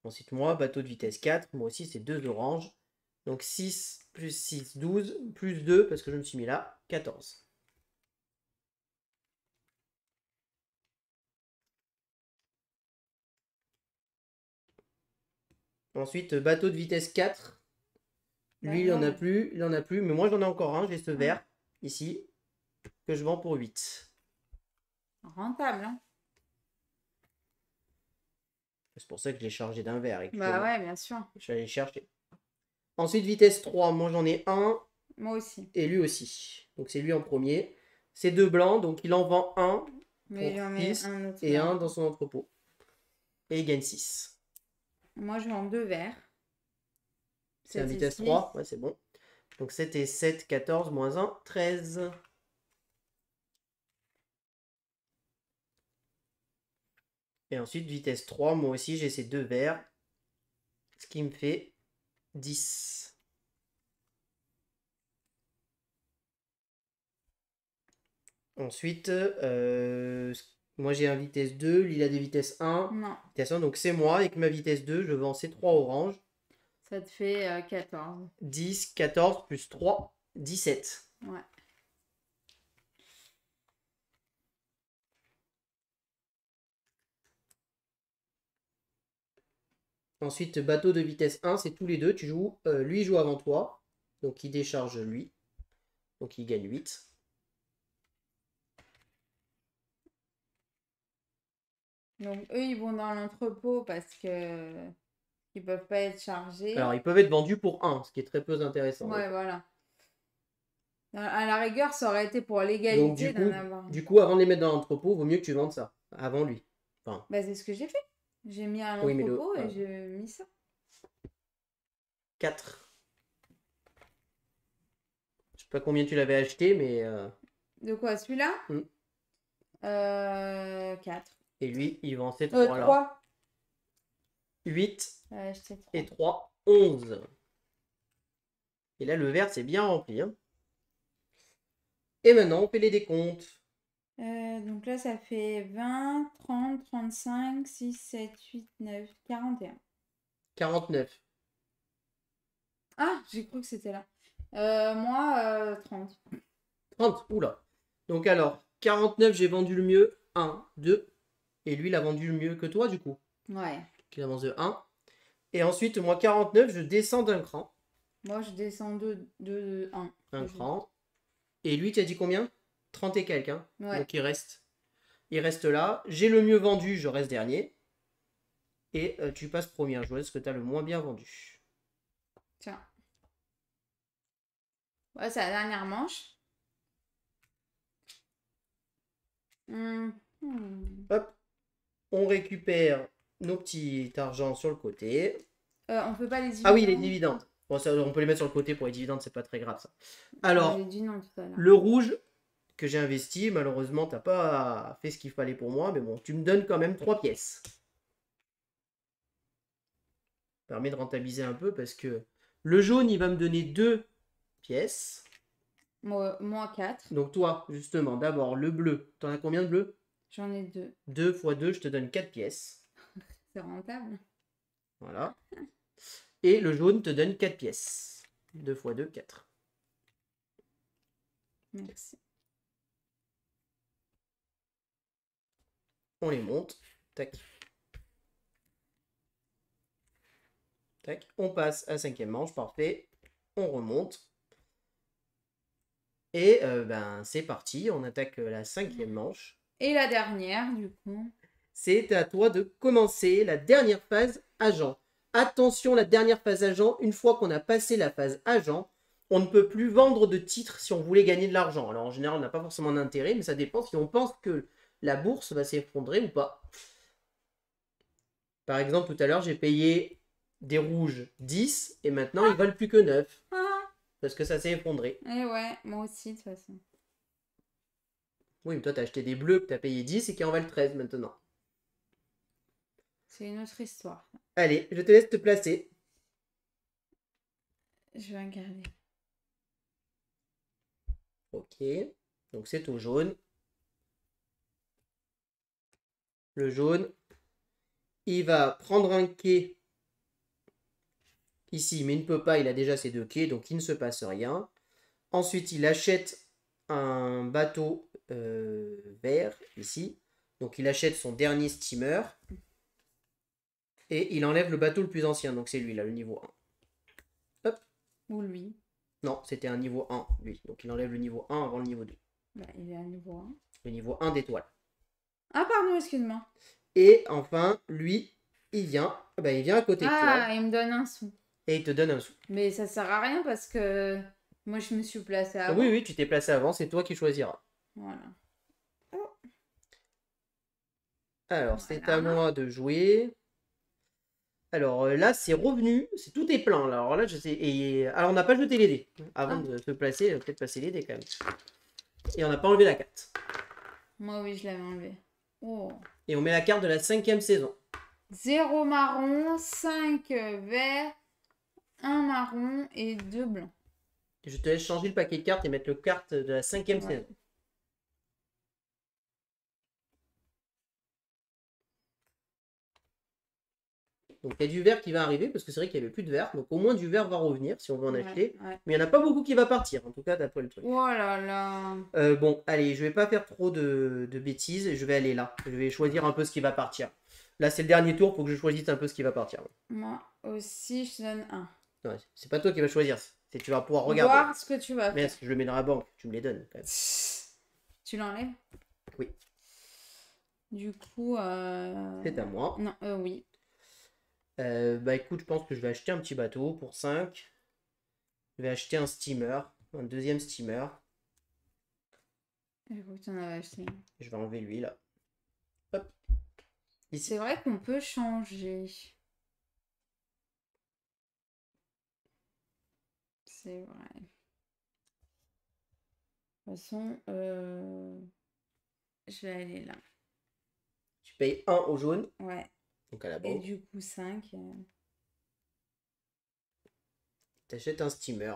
Ensuite, moi, bateau de vitesse 4, moi aussi, c'est deux oranges. Donc 6 plus 6, 12, plus 2, parce que je me suis mis là, 14. Ensuite, bateau de vitesse 4. Bah Lui, il en a non. plus, il en a plus, mais moi, j'en ai encore un, j'ai ce Ah, vert, ici, que je vends pour 8. rentable, hein. C'est pour ça que je l'ai chargé d'un vert et que Bah ouais, bien sûr. je suis allé le chercher. Ensuite, vitesse 3, moi j'en ai un Moi aussi. et lui aussi. Donc c'est lui en premier. C'est deux blancs, donc il en vend un Mais pour j'en mets 6 un autre et là. un dans son entrepôt. Et il gagne 6. Moi, je vends deux verres. C'est un 7 et vitesse 6. 3, ouais c'est bon. Donc 7 et 7, 14, moins 1, 13. Et ensuite, vitesse 3, moi aussi j'ai ces deux verts. Ce qui me fait 10. Ensuite, moi j'ai un vitesse 2, lui il a des vitesses 1. Non, Vitesse 1, donc c'est moi, avec ma vitesse 2, je vends ces 3 oranges. ça te fait 14. 10, 14 plus 3, 17. Ouais. Ensuite, bateau de vitesse 1, c'est tous les deux. Tu joues, lui il joue avant toi. Donc il décharge lui. Donc il gagne 8. Donc, eux, ils vont dans l'entrepôt parce que ils peuvent pas être chargés. Alors ils peuvent être vendus pour 1, ce qui est très peu intéressant. Ouais, voilà. À la rigueur, ça aurait été pour Donc l'égalité d'en avoir. du coup, avant de les mettre dans l'entrepôt, vaut mieux que tu vendes ça. Avant lui. Enfin, Bah, c'est ce que j'ai fait. J'ai mis à oui, mais l'entrepôt et j'ai mis ça. 4. Je sais pas combien tu l'avais acheté, mais... De quoi, celui-là? hmm. 4. Et lui, il vend ces 3-là. 3. 8 Acheté 3. et 3, 11. Et là, le vert, c'est bien rempli. Hein. Et maintenant, on fait les décomptes. Donc là, ça fait 20, 30, 35, 6, 7, 8, 9, 41. 49. Ah, j'ai cru que c'était là. Moi, 30. 30. Oula. Donc alors, 49, j'ai vendu le mieux. 1, 2. Et lui, il a vendu le mieux que toi, du coup. Ouais. Il avance de 1. Et ensuite, moi, 49, je descends d'un cran. Moi, je descends de 1. Un cran. Et lui, tu as dit combien? 30 et quelques. Hein. Ouais. Donc il reste là. J'ai le mieux vendu, je reste dernier. Et tu passes premier à jouer, ce que tu as le moins bien vendu. Tiens. Ouais, c'est la dernière manche. Hop. On récupère nos petits argent sur le côté. On fait pas les dividendes. Ah oui, les dividendes. Bon, ça, on peut les mettre sur le côté pour les dividendes, c'est pas très grave ça. Alors, j'ai dit non tout à l'heure. le rouge que j'ai investi, malheureusement, t'as pas fait ce qu'il fallait pour moi, mais bon, tu me donnes quand même 3 pièces. Ça permet de rentabiliser un peu parce que le jaune, il va me donner 2 pièces. Moi 4. Donc toi, justement, d'abord, le bleu. T'en as combien de bleus? J'en ai 2. 2 fois 2, je te donne 4 pièces. C'est rentable. Voilà. Et le jaune te donne 4 pièces. 2 fois 2, 4. Merci. On les monte. Tac. Tac. On passe à 5e manche. Parfait. On remonte. Et ben c'est parti. On attaque la 5e manche. Et la dernière, du coup. C'est à toi de commencer la dernière phase agent. Attention, la dernière phase agent, une fois qu'on a passé la phase agent, on ne peut plus vendre de titres si on voulait gagner de l'argent. Alors en général, on n'a pas forcément d'intérêt, mais ça dépend si on pense que la bourse va s'effondrer ou pas. Par exemple, tout à l'heure, j'ai payé des rouges 10 et maintenant ils valent plus que 9 parce que ça s'est effondré. Et ouais, moi aussi de toute façon. Oui, mais toi, tu as acheté des bleus que tu as payé 10 et qui en valent 13 maintenant. C'est une autre histoire. Allez, je te laisse te placer. Je vais regarder. Ok. Donc c'est au jaune. Le jaune, il va prendre un quai ici, mais il ne peut pas, il a déjà ses deux quais, donc il ne se passe rien. Ensuite, il achète un bateau vert, ici. Donc il achète son dernier steamer. Et il enlève le bateau le plus ancien, donc c'est lui, là, le niveau 1. Hop. Ou lui. Non, c'était un niveau 1, lui. Donc il enlève le niveau 1 avant le niveau 2. Bah, il est à niveau 1. Le niveau 1 d'étoile. Ah, pardon, excuse-moi. Et enfin, lui, il vient à côté de toi. Ah, il me donne un sou. Et il te donne un sou. Mais ça sert à rien parce que moi, je me suis placée avant. Oui, oui, tu t'es placé avant, c'est toi qui choisiras. Voilà. Alors, c'est à Voilà. moi de jouer. Alors là, c'est revenu, c'est tout est plein. Là. Alors là, je sais. Alors, on n'a pas jeté les dés. Avant Ah. de se placer, peut-être passer les dés quand même. Et on n'a pas enlevé la carte. Moi, oui, je l'avais enlevé. Oh. Et on met la carte de la 5e saison. 0 marron, 5 verts, 1 marron et 2 blancs. Je te laisse changer le paquet de cartes et mettre le carte de la 5e saison. Donc il y a du vert qui va arriver parce que c'est vrai qu'il n'y avait plus de vert. Donc au moins du vert va revenir si on veut en acheter. Ouais. Mais il n'y en a pas beaucoup qui va partir, en tout cas d'après le truc. Oh là là. Bon, allez, je vais pas faire trop de bêtises. Je vais aller là. Je vais choisir un peu ce qui va partir. Là, c'est le dernier tour, faut que je choisisse un peu ce qui va partir. Moi aussi, je te donne 1. Non, c'est pas toi qui vas choisir. Tu vas pouvoir regarder. Voir ce que tu vas Mais faire. je le mets dans la banque, tu me les donnes quand même. Tu l'enlèves? Oui. Du coup, c'est à moi. Non, oui. Bah écoute, je pense que je vais acheter un petit bateau pour 5. Je vais acheter un steamer, un deuxième steamer. Je crois que tu en avais acheté. Je vais enlever lui là. Hop. Ici. C'est vrai qu'on peut changer. C'est vrai. De toute façon, je vais aller là. Tu payes 1 au jaune. Ouais. Donc à la Et banque. du coup, 5. T'achètes un steamer.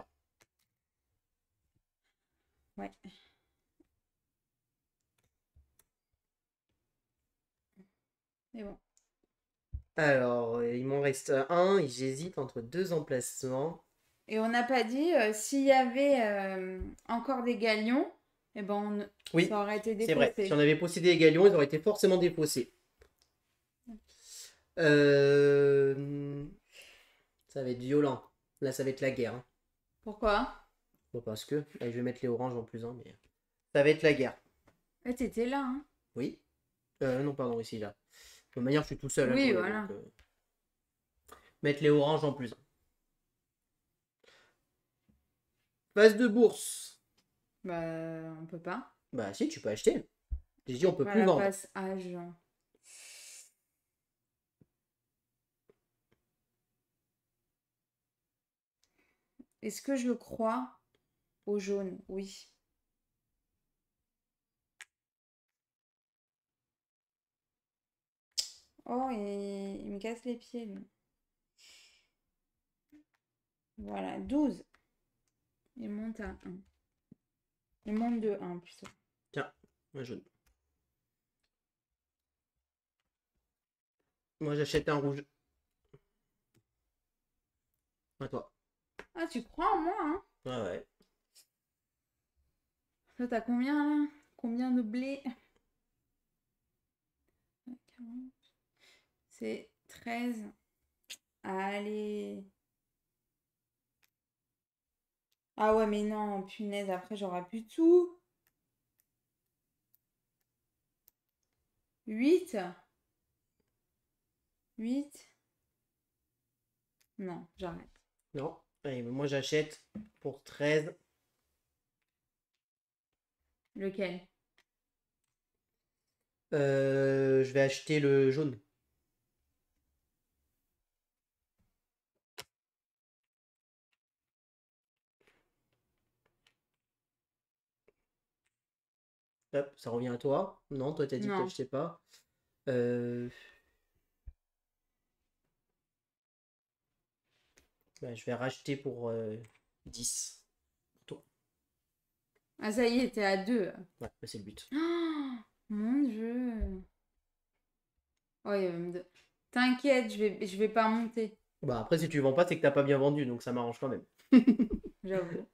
Ouais. C'est bon. Alors, il m'en reste un. J'hésite entre deux emplacements. Et on n'a pas dit, s'il y avait encore des galions, eh ben Oui, ça aurait été c'est vrai. défaussé. Si on avait possédé les galions, ils auraient été forcément défaussés. Ça va être violent. Là, ça va être la guerre. Hein. Pourquoi? Bon, parce que... Allez, je vais mettre les oranges en plus 1, mais... Ça va être la guerre. T'étais là, hein? Oui. Non, pardon, ici, là. De toute manière, je suis tout seul. Oui, hein, voilà. donc, mettre les oranges en plus 1. Phase de bourse. Bah, on peut pas. Bah si, tu peux acheter. J'ai dit on peut plus Voilà, vendre. passe âge. Est-ce que je crois au jaune? Oui. Oh, il me casse les pieds, lui. Voilà, 12. Il monte à 1. Il monte de 1, plutôt. Tiens, un jaune. Moi j'achète un rouge. À toi. Ah, tu crois en moi, hein? Ah ouais. Toi, t'as combien, là? Combien de blé? C'est 13. Allez. Ah ouais, mais non, punaise, après, j'aurai plus tout. 8. 8. Non, j'arrête. Non. Allez, moi j'achète pour 13. Lequel? Je vais acheter le jaune. Hop, ça revient à toi. Non, toi t'as dit que Non. t'achetais pas. Euh, Bah, je vais racheter pour 10. Pour toi. Ah, ça y est, t'es à 2. Ouais, bah, c'est le but. Oh, mon Dieu. Oh, t'inquiète, je vais pas monter. Bah, après, si tu vends pas, c'est que t'as pas bien vendu, donc ça m'arrange quand même. J'avoue.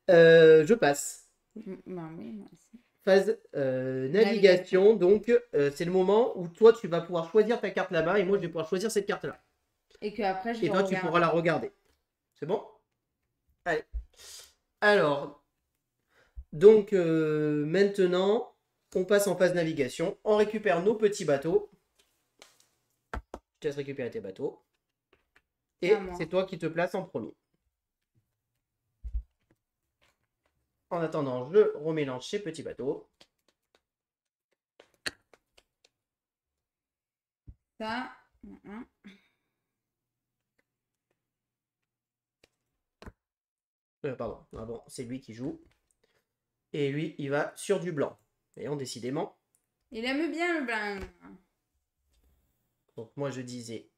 Je passe. Bah oui, moi aussi. Phase navigation, donc c'est le moment où toi tu vas pouvoir choisir ta carte là-bas et moi je vais pouvoir choisir cette carte-là. Et que après je Et vais toi tu pourras la regarder. regarder. C'est bon? Allez. Alors, donc maintenant, on passe en phase navigation. On récupère nos petits bateaux. Je te laisse récupérer tes bateaux. C'est à Et moi. c'est toi qui te places en premier. En attendant, je remélange ces petits bateaux. Ça. Pardon, ah bon, c'est lui qui joue. Et lui, il va sur du blanc. Voyons, décidément. Il aime bien le blanc. Donc moi je disais,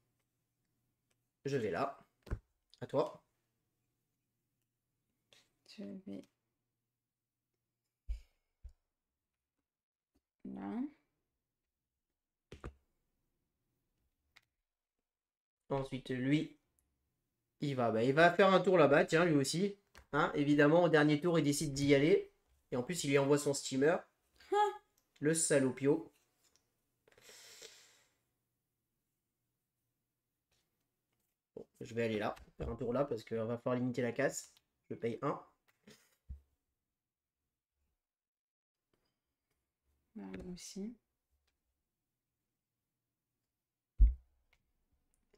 je vais là. À toi. Je vais là. Ensuite, lui, il va faire un tour là-bas, tiens, lui aussi. Hein, évidemment, au dernier tour, il décide d'y aller. Et en plus, il lui envoie son steamer. Le salopio. Bon, je vais aller là, faire un tour là, parce qu'il va falloir limiter la casse. Je paye 1. Là aussi.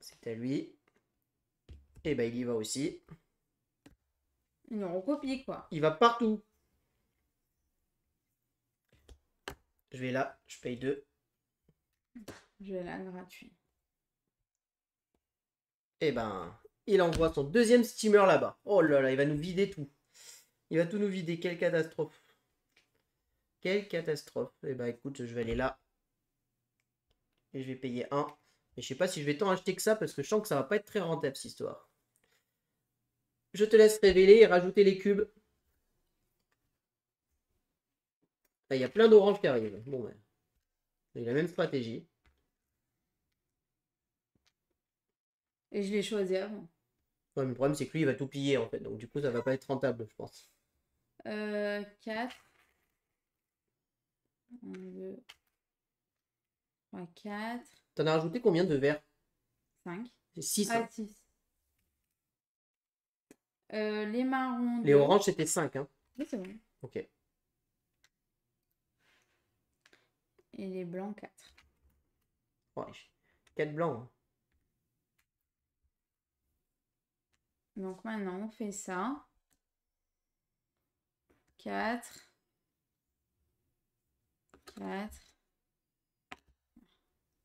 C'est à lui. Et ben, il y va aussi. Ils nous recopient quoi. Il va partout. Je vais là, je paye 2. Je vais là gratuit. Et ben, il envoie son deuxième steamer là-bas. Oh là là, il va nous vider tout. Il va tout nous vider, quelle catastrophe. Quelle catastrophe. Et ben écoute, je vais aller là. Et je vais payer 1. Mais je sais pas si je vais tant acheter que ça parce que je sens que ça va pas être très rentable cette histoire. Je te laisse révéler et rajouter les cubes. Là, il y a plein d'oranges qui arrivent. Bon, ben. Il a la même stratégie. Et je l'ai choisi avant. Ouais, mais le problème, c'est que lui, il va tout piller en fait. Donc, du coup, ça va pas être rentable, je pense. 4. 1, 2, 3, 4. T'en as rajouté combien de verres? 5. C'est 6. Ah, 6. Les marrons. Les 2. oranges, c'était 5. Hein. Oui, c'est bon. Ok. Et les blancs, 4. Ouais. 4 blancs. Hein. Donc maintenant, on fait ça. 4. 4.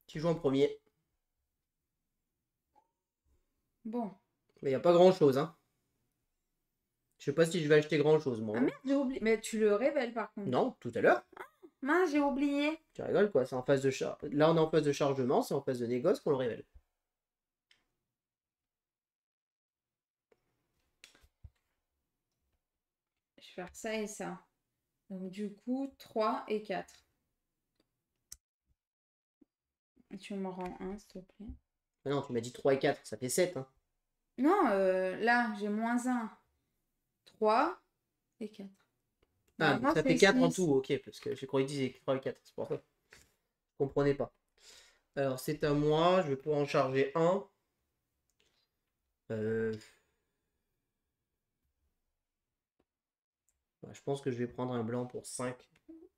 Tu joues en premier. Bon. Mais il n'y a pas grand chose. Hein. Je sais pas si je vais acheter grand chose, moi. Ah merde, j'ai oublié. Mais tu le révèles par contre. Non, tout à l'heure. Mince, j'ai oublié. Tu rigoles quoi, c'est en phase de charge. Là, on est en phase de chargement, c'est en phase de négoce qu'on le révèle. Je vais faire ça et ça. Donc du coup, 3 et 4. Tu me rends un, s'il te plaît. Ah non, tu m'as dit 3 et 4, ça fait 7. Hein. Non, là, j'ai moins 1. 3 et 4. Ah, donc ça fait 4 en 6. tout, ok, parce que j'ai croyais que tu disais 3 et 4, c'est pour ça. Je comprenais pas. Alors, c'est à moi, je vais pouvoir en charger un. Bah, je pense que je vais prendre un blanc pour 5.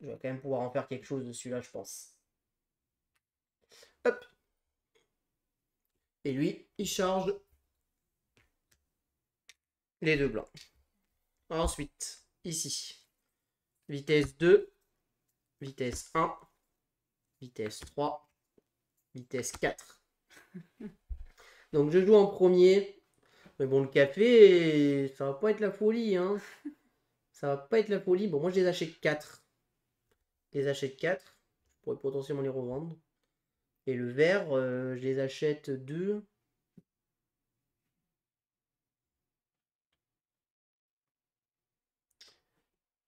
Je vais quand même pouvoir en faire quelque chose de celui-là, je pense. Hop. Et lui, il charge les 2 blancs. Ensuite, ici, vitesse 2, vitesse 1, vitesse 3, vitesse 4. Donc je joue en premier. Mais bon, le café, ça va pas être la folie. Hein. Ça va pas être la folie. Bon, moi je les achète 4. Je les achète 4. Je pourrais potentiellement les revendre. Et le verre, je les achète 2.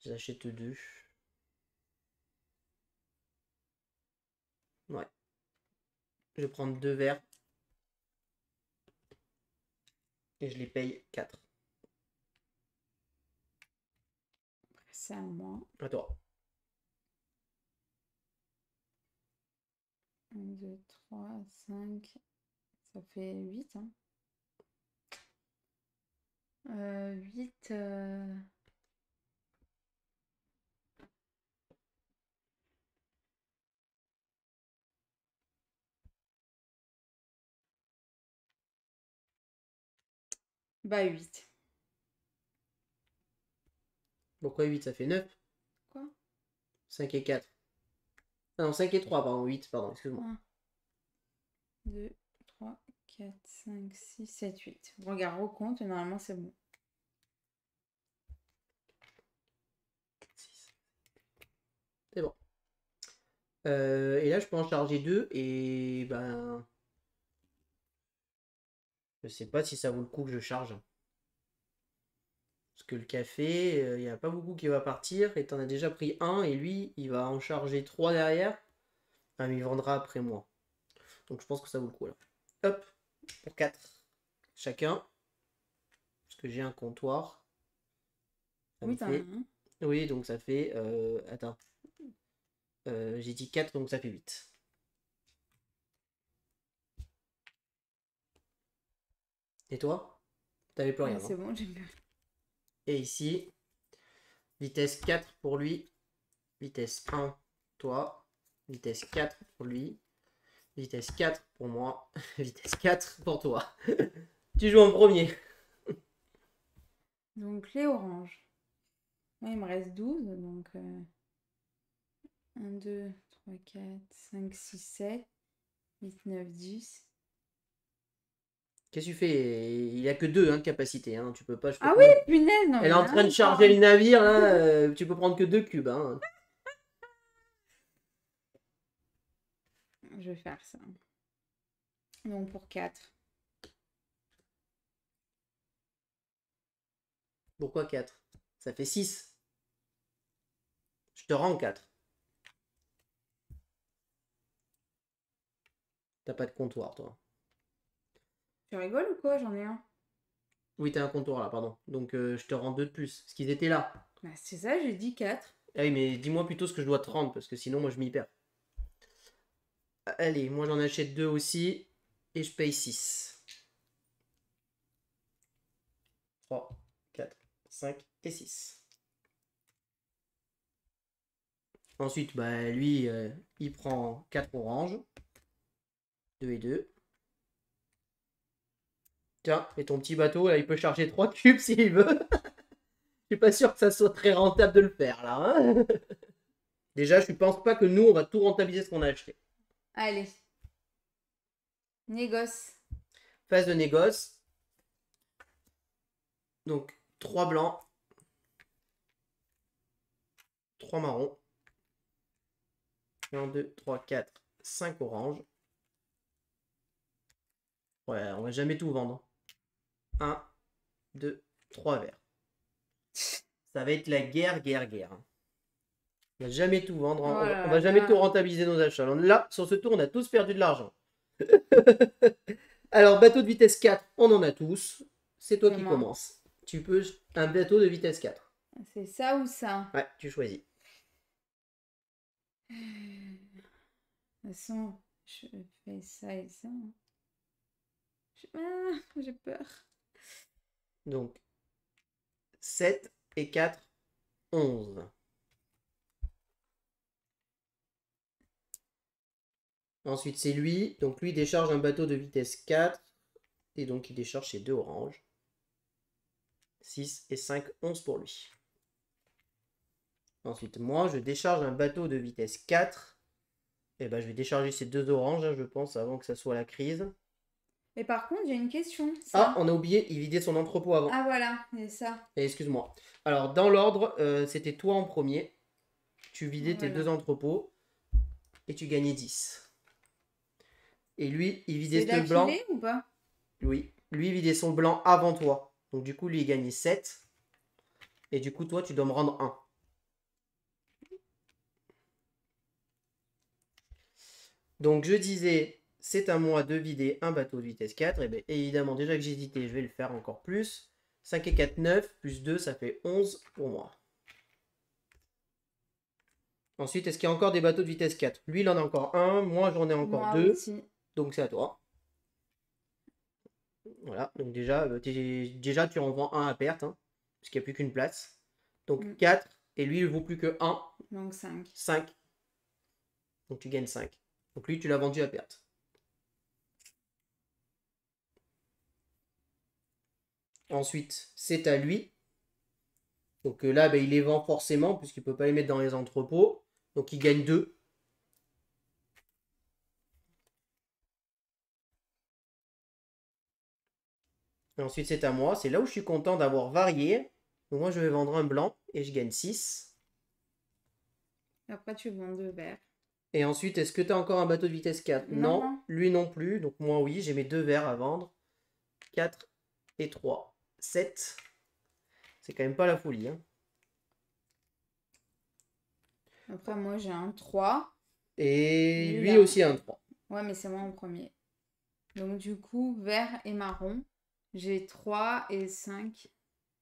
J'achète 2. Ouais. Je vais prendre 2 verres. Et je les paye 4. C'est à moi. À toi. 1, 2, 3, 5. Ça fait 8. Hein. 8. Bah 8. Pourquoi 8? Ça fait 9. Quoi? 5 et 4. Ah non, 5 et 3, pardon. 8, pardon, excuse-moi. 1, 2, 3, 4, 5, 6, 7, 8. Regarde, recompte et normalement c'est bon. 6. C'est bon. Et là, je peux en charger 2 et ben... Je sais pas si ça vaut le coup que je charge. Parce que le café, il n'y a pas beaucoup qui va partir et t'en as déjà pris un et lui, il va en charger 3 derrière. Ah, mais il vendra après moi. Donc je pense que ça vaut le coup là. Hop, pour 4 chacun. Parce que j'ai un comptoir. Ça Oui, me t'en as fait... un. Oui, donc ça fait... Attends. J'ai dit 4, donc ça fait 8. Et toi? T'avais plus rien, Ah, non? c'est bon, j'ai bien. Et ici, vitesse 4 pour lui. Vitesse 1, toi. Vitesse 4 pour lui. Vitesse 4 pour moi. Vitesse 4 pour toi. Tu joues en premier. Donc les oranges. Moi, il me reste 12. Donc 1, 2, 3, 4, 5, 6, 7, 8, 9, 10. Qu'est-ce que tu fais? Il n'y a que 2 de capacité. Hein. Tu peux pas. Ah oui, punaise, non, Elle mais est en train de charger le navire. Là, tu peux prendre que 2 cubes. Hein. Je vais faire ça. Donc pour 4. Pourquoi 4? Ça fait 6. Je te rends 4. T'as pas de comptoir, toi. Tu rigoles ou quoi? J'en ai un. Oui, t'as un comptoir là, pardon. Donc je te rends 2 de plus. Parce qu'ils étaient là. Bah, c'est ça, j'ai dit 4. Ah oui, mais dis-moi plutôt ce que je dois te rendre. Parce que sinon, moi, je m'y perds. Allez, moi, j'en achète 2 aussi. Et je paye 6. 3, 4, 5 et 6. Ensuite, bah, lui, il prend 4 oranges. 2 et 2. Tiens, et ton petit bateau, là, il peut charger 3 cubes s'il veut. Je suis pas sûr que ça soit très rentable de le faire, là. Hein. Déjà, je pense pas que nous, on va tout rentabiliser ce qu'on a acheté. Allez. Négoce. Phase de négoce. Donc, 3 blancs. 3 marrons. 1, 2, 3, 4, 5 oranges. Ouais, on va jamais tout vendre. 1, 2, 3 verts. Ça va être la guerre, guerre, guerre. On va jamais tout vendre. Oh On là va jamais là. tout rentabiliser nos achats. Là, sur ce tour, on a tous perdu de l'argent. Alors, bateau de vitesse 4, on en a tous. C'est toi C'est qui moi. commences. Tu peux un bateau de vitesse 4. C'est ça ou ça? Ouais, tu choisis. De toute façon, je fais ça et ça. Ah, j'ai peur. Donc, 7 et 4, 11. Ensuite, c'est lui. Donc, lui décharge un bateau de vitesse 4. Et donc, il décharge ses 2 oranges. 6 et 5, 11 pour lui. Ensuite, moi, je décharge un bateau de vitesse 4. Et ben, je vais décharger ces 2 oranges, hein, je pense, avant que ça soit la crise. Mais par contre, j'ai une question. Ah, Ça. on a oublié, il vidait son entrepôt avant. Ah voilà, c'est ça. Et excuse-moi. Alors, dans l'ordre, c'était toi en premier. Tu vidais tes Voilà. 2 entrepôts. Et tu gagnais 10. Et lui, il vidait C'est ce blanc. d'affilée ou pas? Oui. Lui, il vidait son blanc avant toi. Donc, du coup, lui, il gagnait 7. Et du coup, toi, tu dois me rendre 1. Donc je disais, c'est à moi de vider un bateau de vitesse 4. Et bien évidemment, déjà que j'ai hésité, je vais le faire encore plus. 5 et 4, 9, plus 2, ça fait 11 pour moi. Ensuite, est-ce qu'il y a encore des bateaux de vitesse 4? Lui, il en a encore un, moi j'en ai encore Moi deux. aussi. Donc c'est à toi. Voilà, donc déjà, déjà tu en vends un à perte, hein, puisqu'il n'y a plus qu'une place. Donc 4, et lui, il ne vaut plus que 1. Donc 5. 5. Donc tu gagnes 5. Donc lui, tu l'as vendu à perte. Ensuite, c'est à lui. Donc là, ben, il les vend forcément, puisqu'il ne peut pas les mettre dans les entrepôts. Donc il gagne 2. Et ensuite, c'est à moi. C'est là où je suis content d'avoir varié. Donc moi, je vais vendre un blanc et je gagne 6. Après, tu vends 2 verts. Et ensuite, est-ce que tu as encore un bateau de vitesse 4? Non, Non, non. lui non plus. Donc moi, oui, j'ai mes 2 verts à vendre. 4 et 3. 7. C'est quand même pas la folie, hein. Après, moi, j'ai un 3. Et Lui, lui là. aussi un 3. Ouais, mais c'est moi en premier. Donc, du coup, vert et marron. J'ai 3 et 5,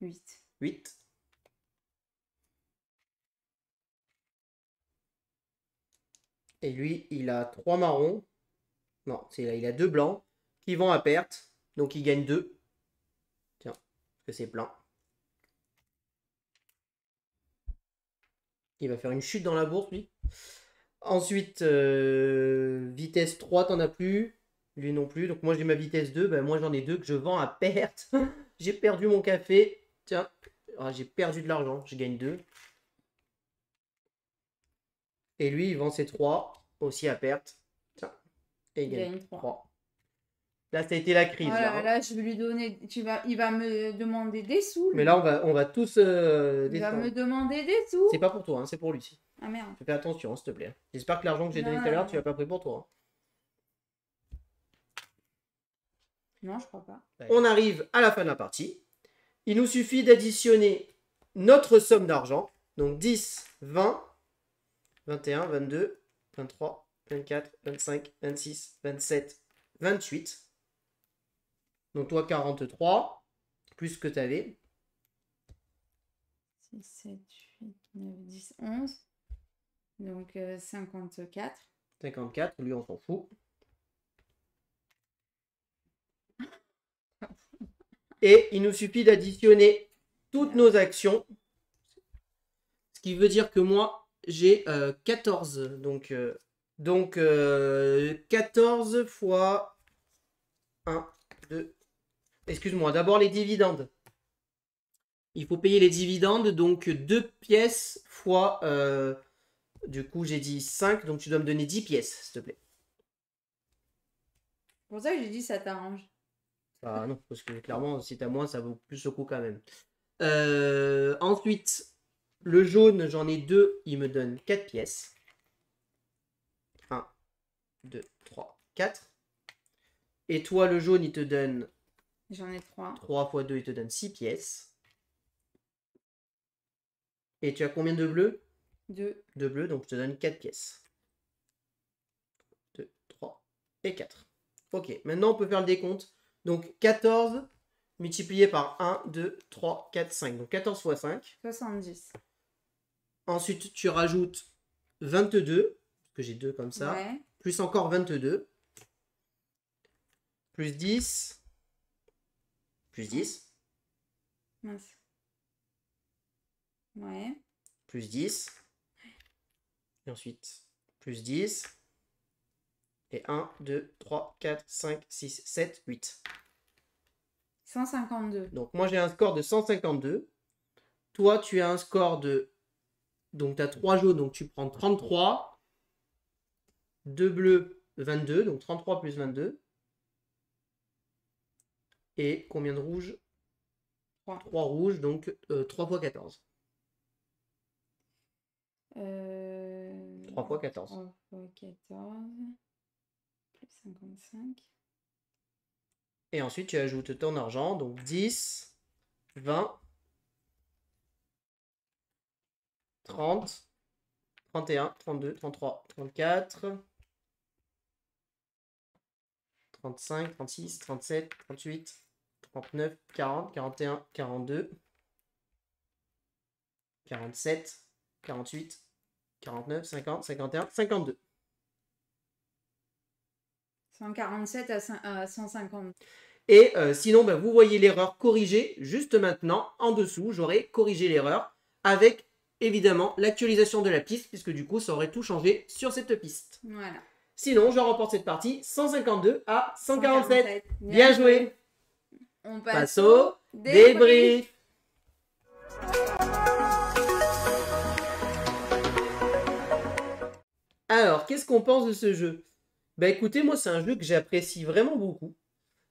8. 8. Et lui, il a 3 marrons. Non, il a 2 blancs qui vont à perte. Donc il gagne 2. Tiens, parce que c'est plein. Il va faire une chute dans la bourse, lui. Ensuite, vitesse 3, t'en as plus. Lui non plus. Donc moi j'ai ma vitesse 2. Ben, moi j'en ai 2 que je vends à perte. J'ai perdu mon café. Tiens, j'ai perdu de l'argent. Je gagne 2. Et lui, il vend ses 3 aussi à perte. Tiens, et il gagne 3. Là, ça a été la crise. Voilà, Là, là, je vais lui donner. Il va me demander des sous. mais là, on va tous Il va descendre. me demander des sous. C'est pas pour toi, hein, c'est pour lui. Ah merde. Fais attention, s'il te plaît. J'espère que l'argent que j'ai donné Non, tout à l'heure, non. tu l'as pas pris pour toi, Non, je crois pas. hein. On arrive à la fin de la partie. Il nous suffit d'additionner notre somme d'argent. Donc 10, 20, 21, 22, 23, 24, 25, 26, 27, 28. Donc toi 43, plus ce que tu avais. 6, 7, 8, 9, 10, 11. Donc 54. 54, lui on s'en fout. Et il nous suffit d'additionner toutes nos actions. Ce qui veut dire que moi, j'ai 14. Donc 14 fois 1, 2. Excuse-moi, d'abord les dividendes. Il faut payer les dividendes, donc 2 pièces fois... du coup, j'ai dit 5, donc tu dois me donner 10 pièces, s'il te plaît. C'est pour ça que j'ai dit ça t'arrange. Ah non, parce que clairement, si t'as moins, ça vaut plus le coup quand même. Ensuite, le jaune, j'en ai 2, il me donne 4 pièces. 1, 2, 3, 4. Et toi, le jaune, il te donne... J'en ai 3. 3 fois 2, il te donne 6 pièces. Et tu as combien de bleus? 2. 2 bleus, donc je te donne 4 pièces. 2, 3 et 4. Ok, maintenant on peut faire le décompte. Donc 14 multiplié par 1, 2, 3, 4, 5. Donc 14 fois 5. 70. Ensuite, tu rajoutes 22, parce que j'ai 2 comme ça. Ouais. Plus encore 22. Plus 10. Plus 10. Mince. Ouais. Plus 10. Et ensuite, plus 10. Et 1, 2, 3, 4, 5, 6, 7, 8. 152. Donc moi j'ai un score de 152. Toi tu as un score de... Donc tu as 3 jaunes, donc tu prends 33. 2 bleus, 22. Donc 33 plus 22. Et combien de rouges? 3. 3 rouges, donc 3 fois 14. 3 fois 14. 3 fois 14. Plus 55. Et ensuite tu ajoutes ton argent, donc 10, 20, 30, 31, 32, 33, 34, 35, 36, 37, 38, 39, 40, 41, 42, 47, 48, 49, 50, 51, 52. 147 à 150. Et sinon, bah, vous voyez l'erreur corrigée juste maintenant. En dessous, j'aurais corrigé l'erreur avec évidemment l'actualisation de la piste, puisque du coup, ça aurait tout changé sur cette piste. Voilà. Sinon, je remporte cette partie 152 à 147. 147. Bien joué. On Passe au débrief. Alors, qu'est-ce qu'on pense de ce jeu? Bah écoutez, moi, c'est un jeu que j'apprécie vraiment beaucoup.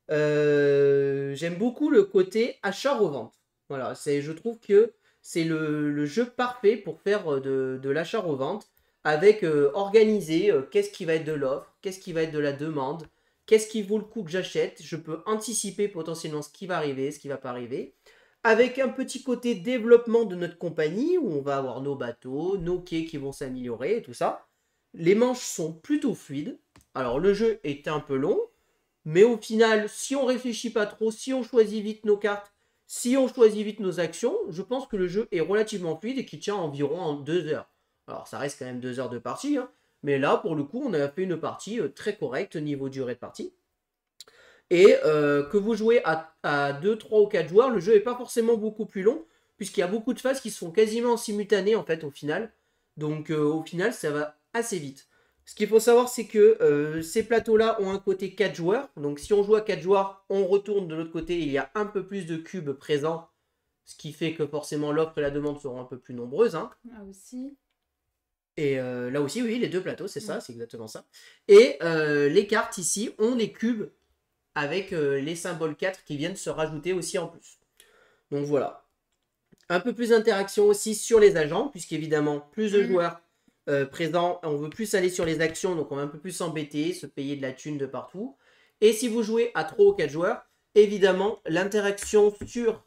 J'aime beaucoup le côté achat-revente. Voilà, je trouve que c'est le jeu parfait pour faire de l'achat-revente avec organiser qu'est-ce qui va être de l'offre, qu'est-ce qui va être de la demande, qu'est-ce qui vaut le coup que j'achète. Je peux anticiper potentiellement ce qui va arriver, ce qui va pas arriver. Avec un petit côté développement de notre compagnie où on va avoir nos bateaux, nos quais qui vont s'améliorer et tout ça. Les manches sont plutôt fluides. Alors le jeu est un peu long, mais au final, si on réfléchit pas trop, si on choisit vite nos cartes, si on choisit vite nos actions, je pense que le jeu est relativement fluide et qui tient environ en 2 heures. Alors ça reste quand même 2 heures de partie, hein, mais là pour le coup on a fait une partie très correcte niveau durée de partie. Et que vous jouez à 2, 3 ou 4 joueurs, le jeu n'est pas forcément beaucoup plus long, puisqu'il y a beaucoup de phases qui se font quasiment en simultané en fait au final. Donc au final ça va assez vite. Ce qu'il faut savoir, c'est que ces plateaux-là ont un côté 4 joueurs. Donc si on joue à 4 joueurs, on retourne de l'autre côté, il y a un peu plus de cubes présents. Ce qui fait que forcément l'offre et la demande seront un peu plus nombreuses. Hein. Là aussi. Et là aussi, oui, les deux plateaux, c'est ça, c'est exactement ça. Et les cartes ici ont les cubes avec les symboles 4 qui viennent se rajouter aussi en plus. Donc voilà. Un peu plus d'interaction aussi sur les agents, puisqu'évidemment, plus de joueurs présents, on veut plus aller sur les actions, donc on va un peu plus s'embêter, se payer de la thune de partout. Et si vous jouez à 3 ou 4 joueurs, évidemment, l'interaction sur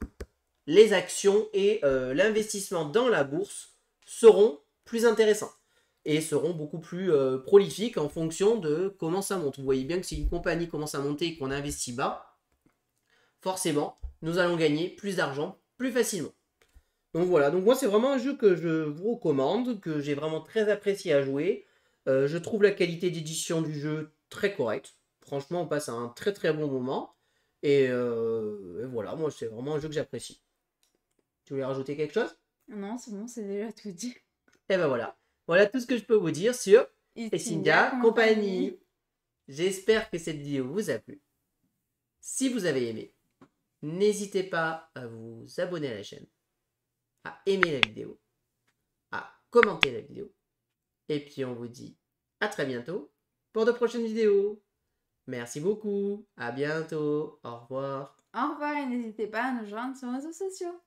les actions et l'investissement dans la bourse seront plus intéressants et seront beaucoup plus prolifiques en fonction de comment ça monte. Vous voyez bien que si une compagnie commence à monter et qu'on investit bas, forcément, nous allons gagner plus d'argent plus facilement. Donc voilà, donc moi c'est vraiment un jeu que je vous recommande, que j'ai vraiment très apprécié à jouer. Je trouve la qualité d'édition du jeu très correcte. Franchement, on passe un très très bon moment. Et voilà, moi c'est vraiment un jeu que j'apprécie. Tu voulais rajouter quelque chose? Non, c'est bon, c'est déjà tout dit. Et ben voilà. Voilà tout ce que je peux vous dire sur Essindia Company. J'espère que cette vidéo vous a plu. Si vous avez aimé, n'hésitez pas à vous abonner à la chaîne, à aimer la vidéo, à commenter la vidéo. Et puis on vous dit à très bientôt pour de prochaines vidéos. Merci beaucoup. À bientôt. Au revoir. Au revoir et n'hésitez pas à nous joindre sur les réseaux sociaux.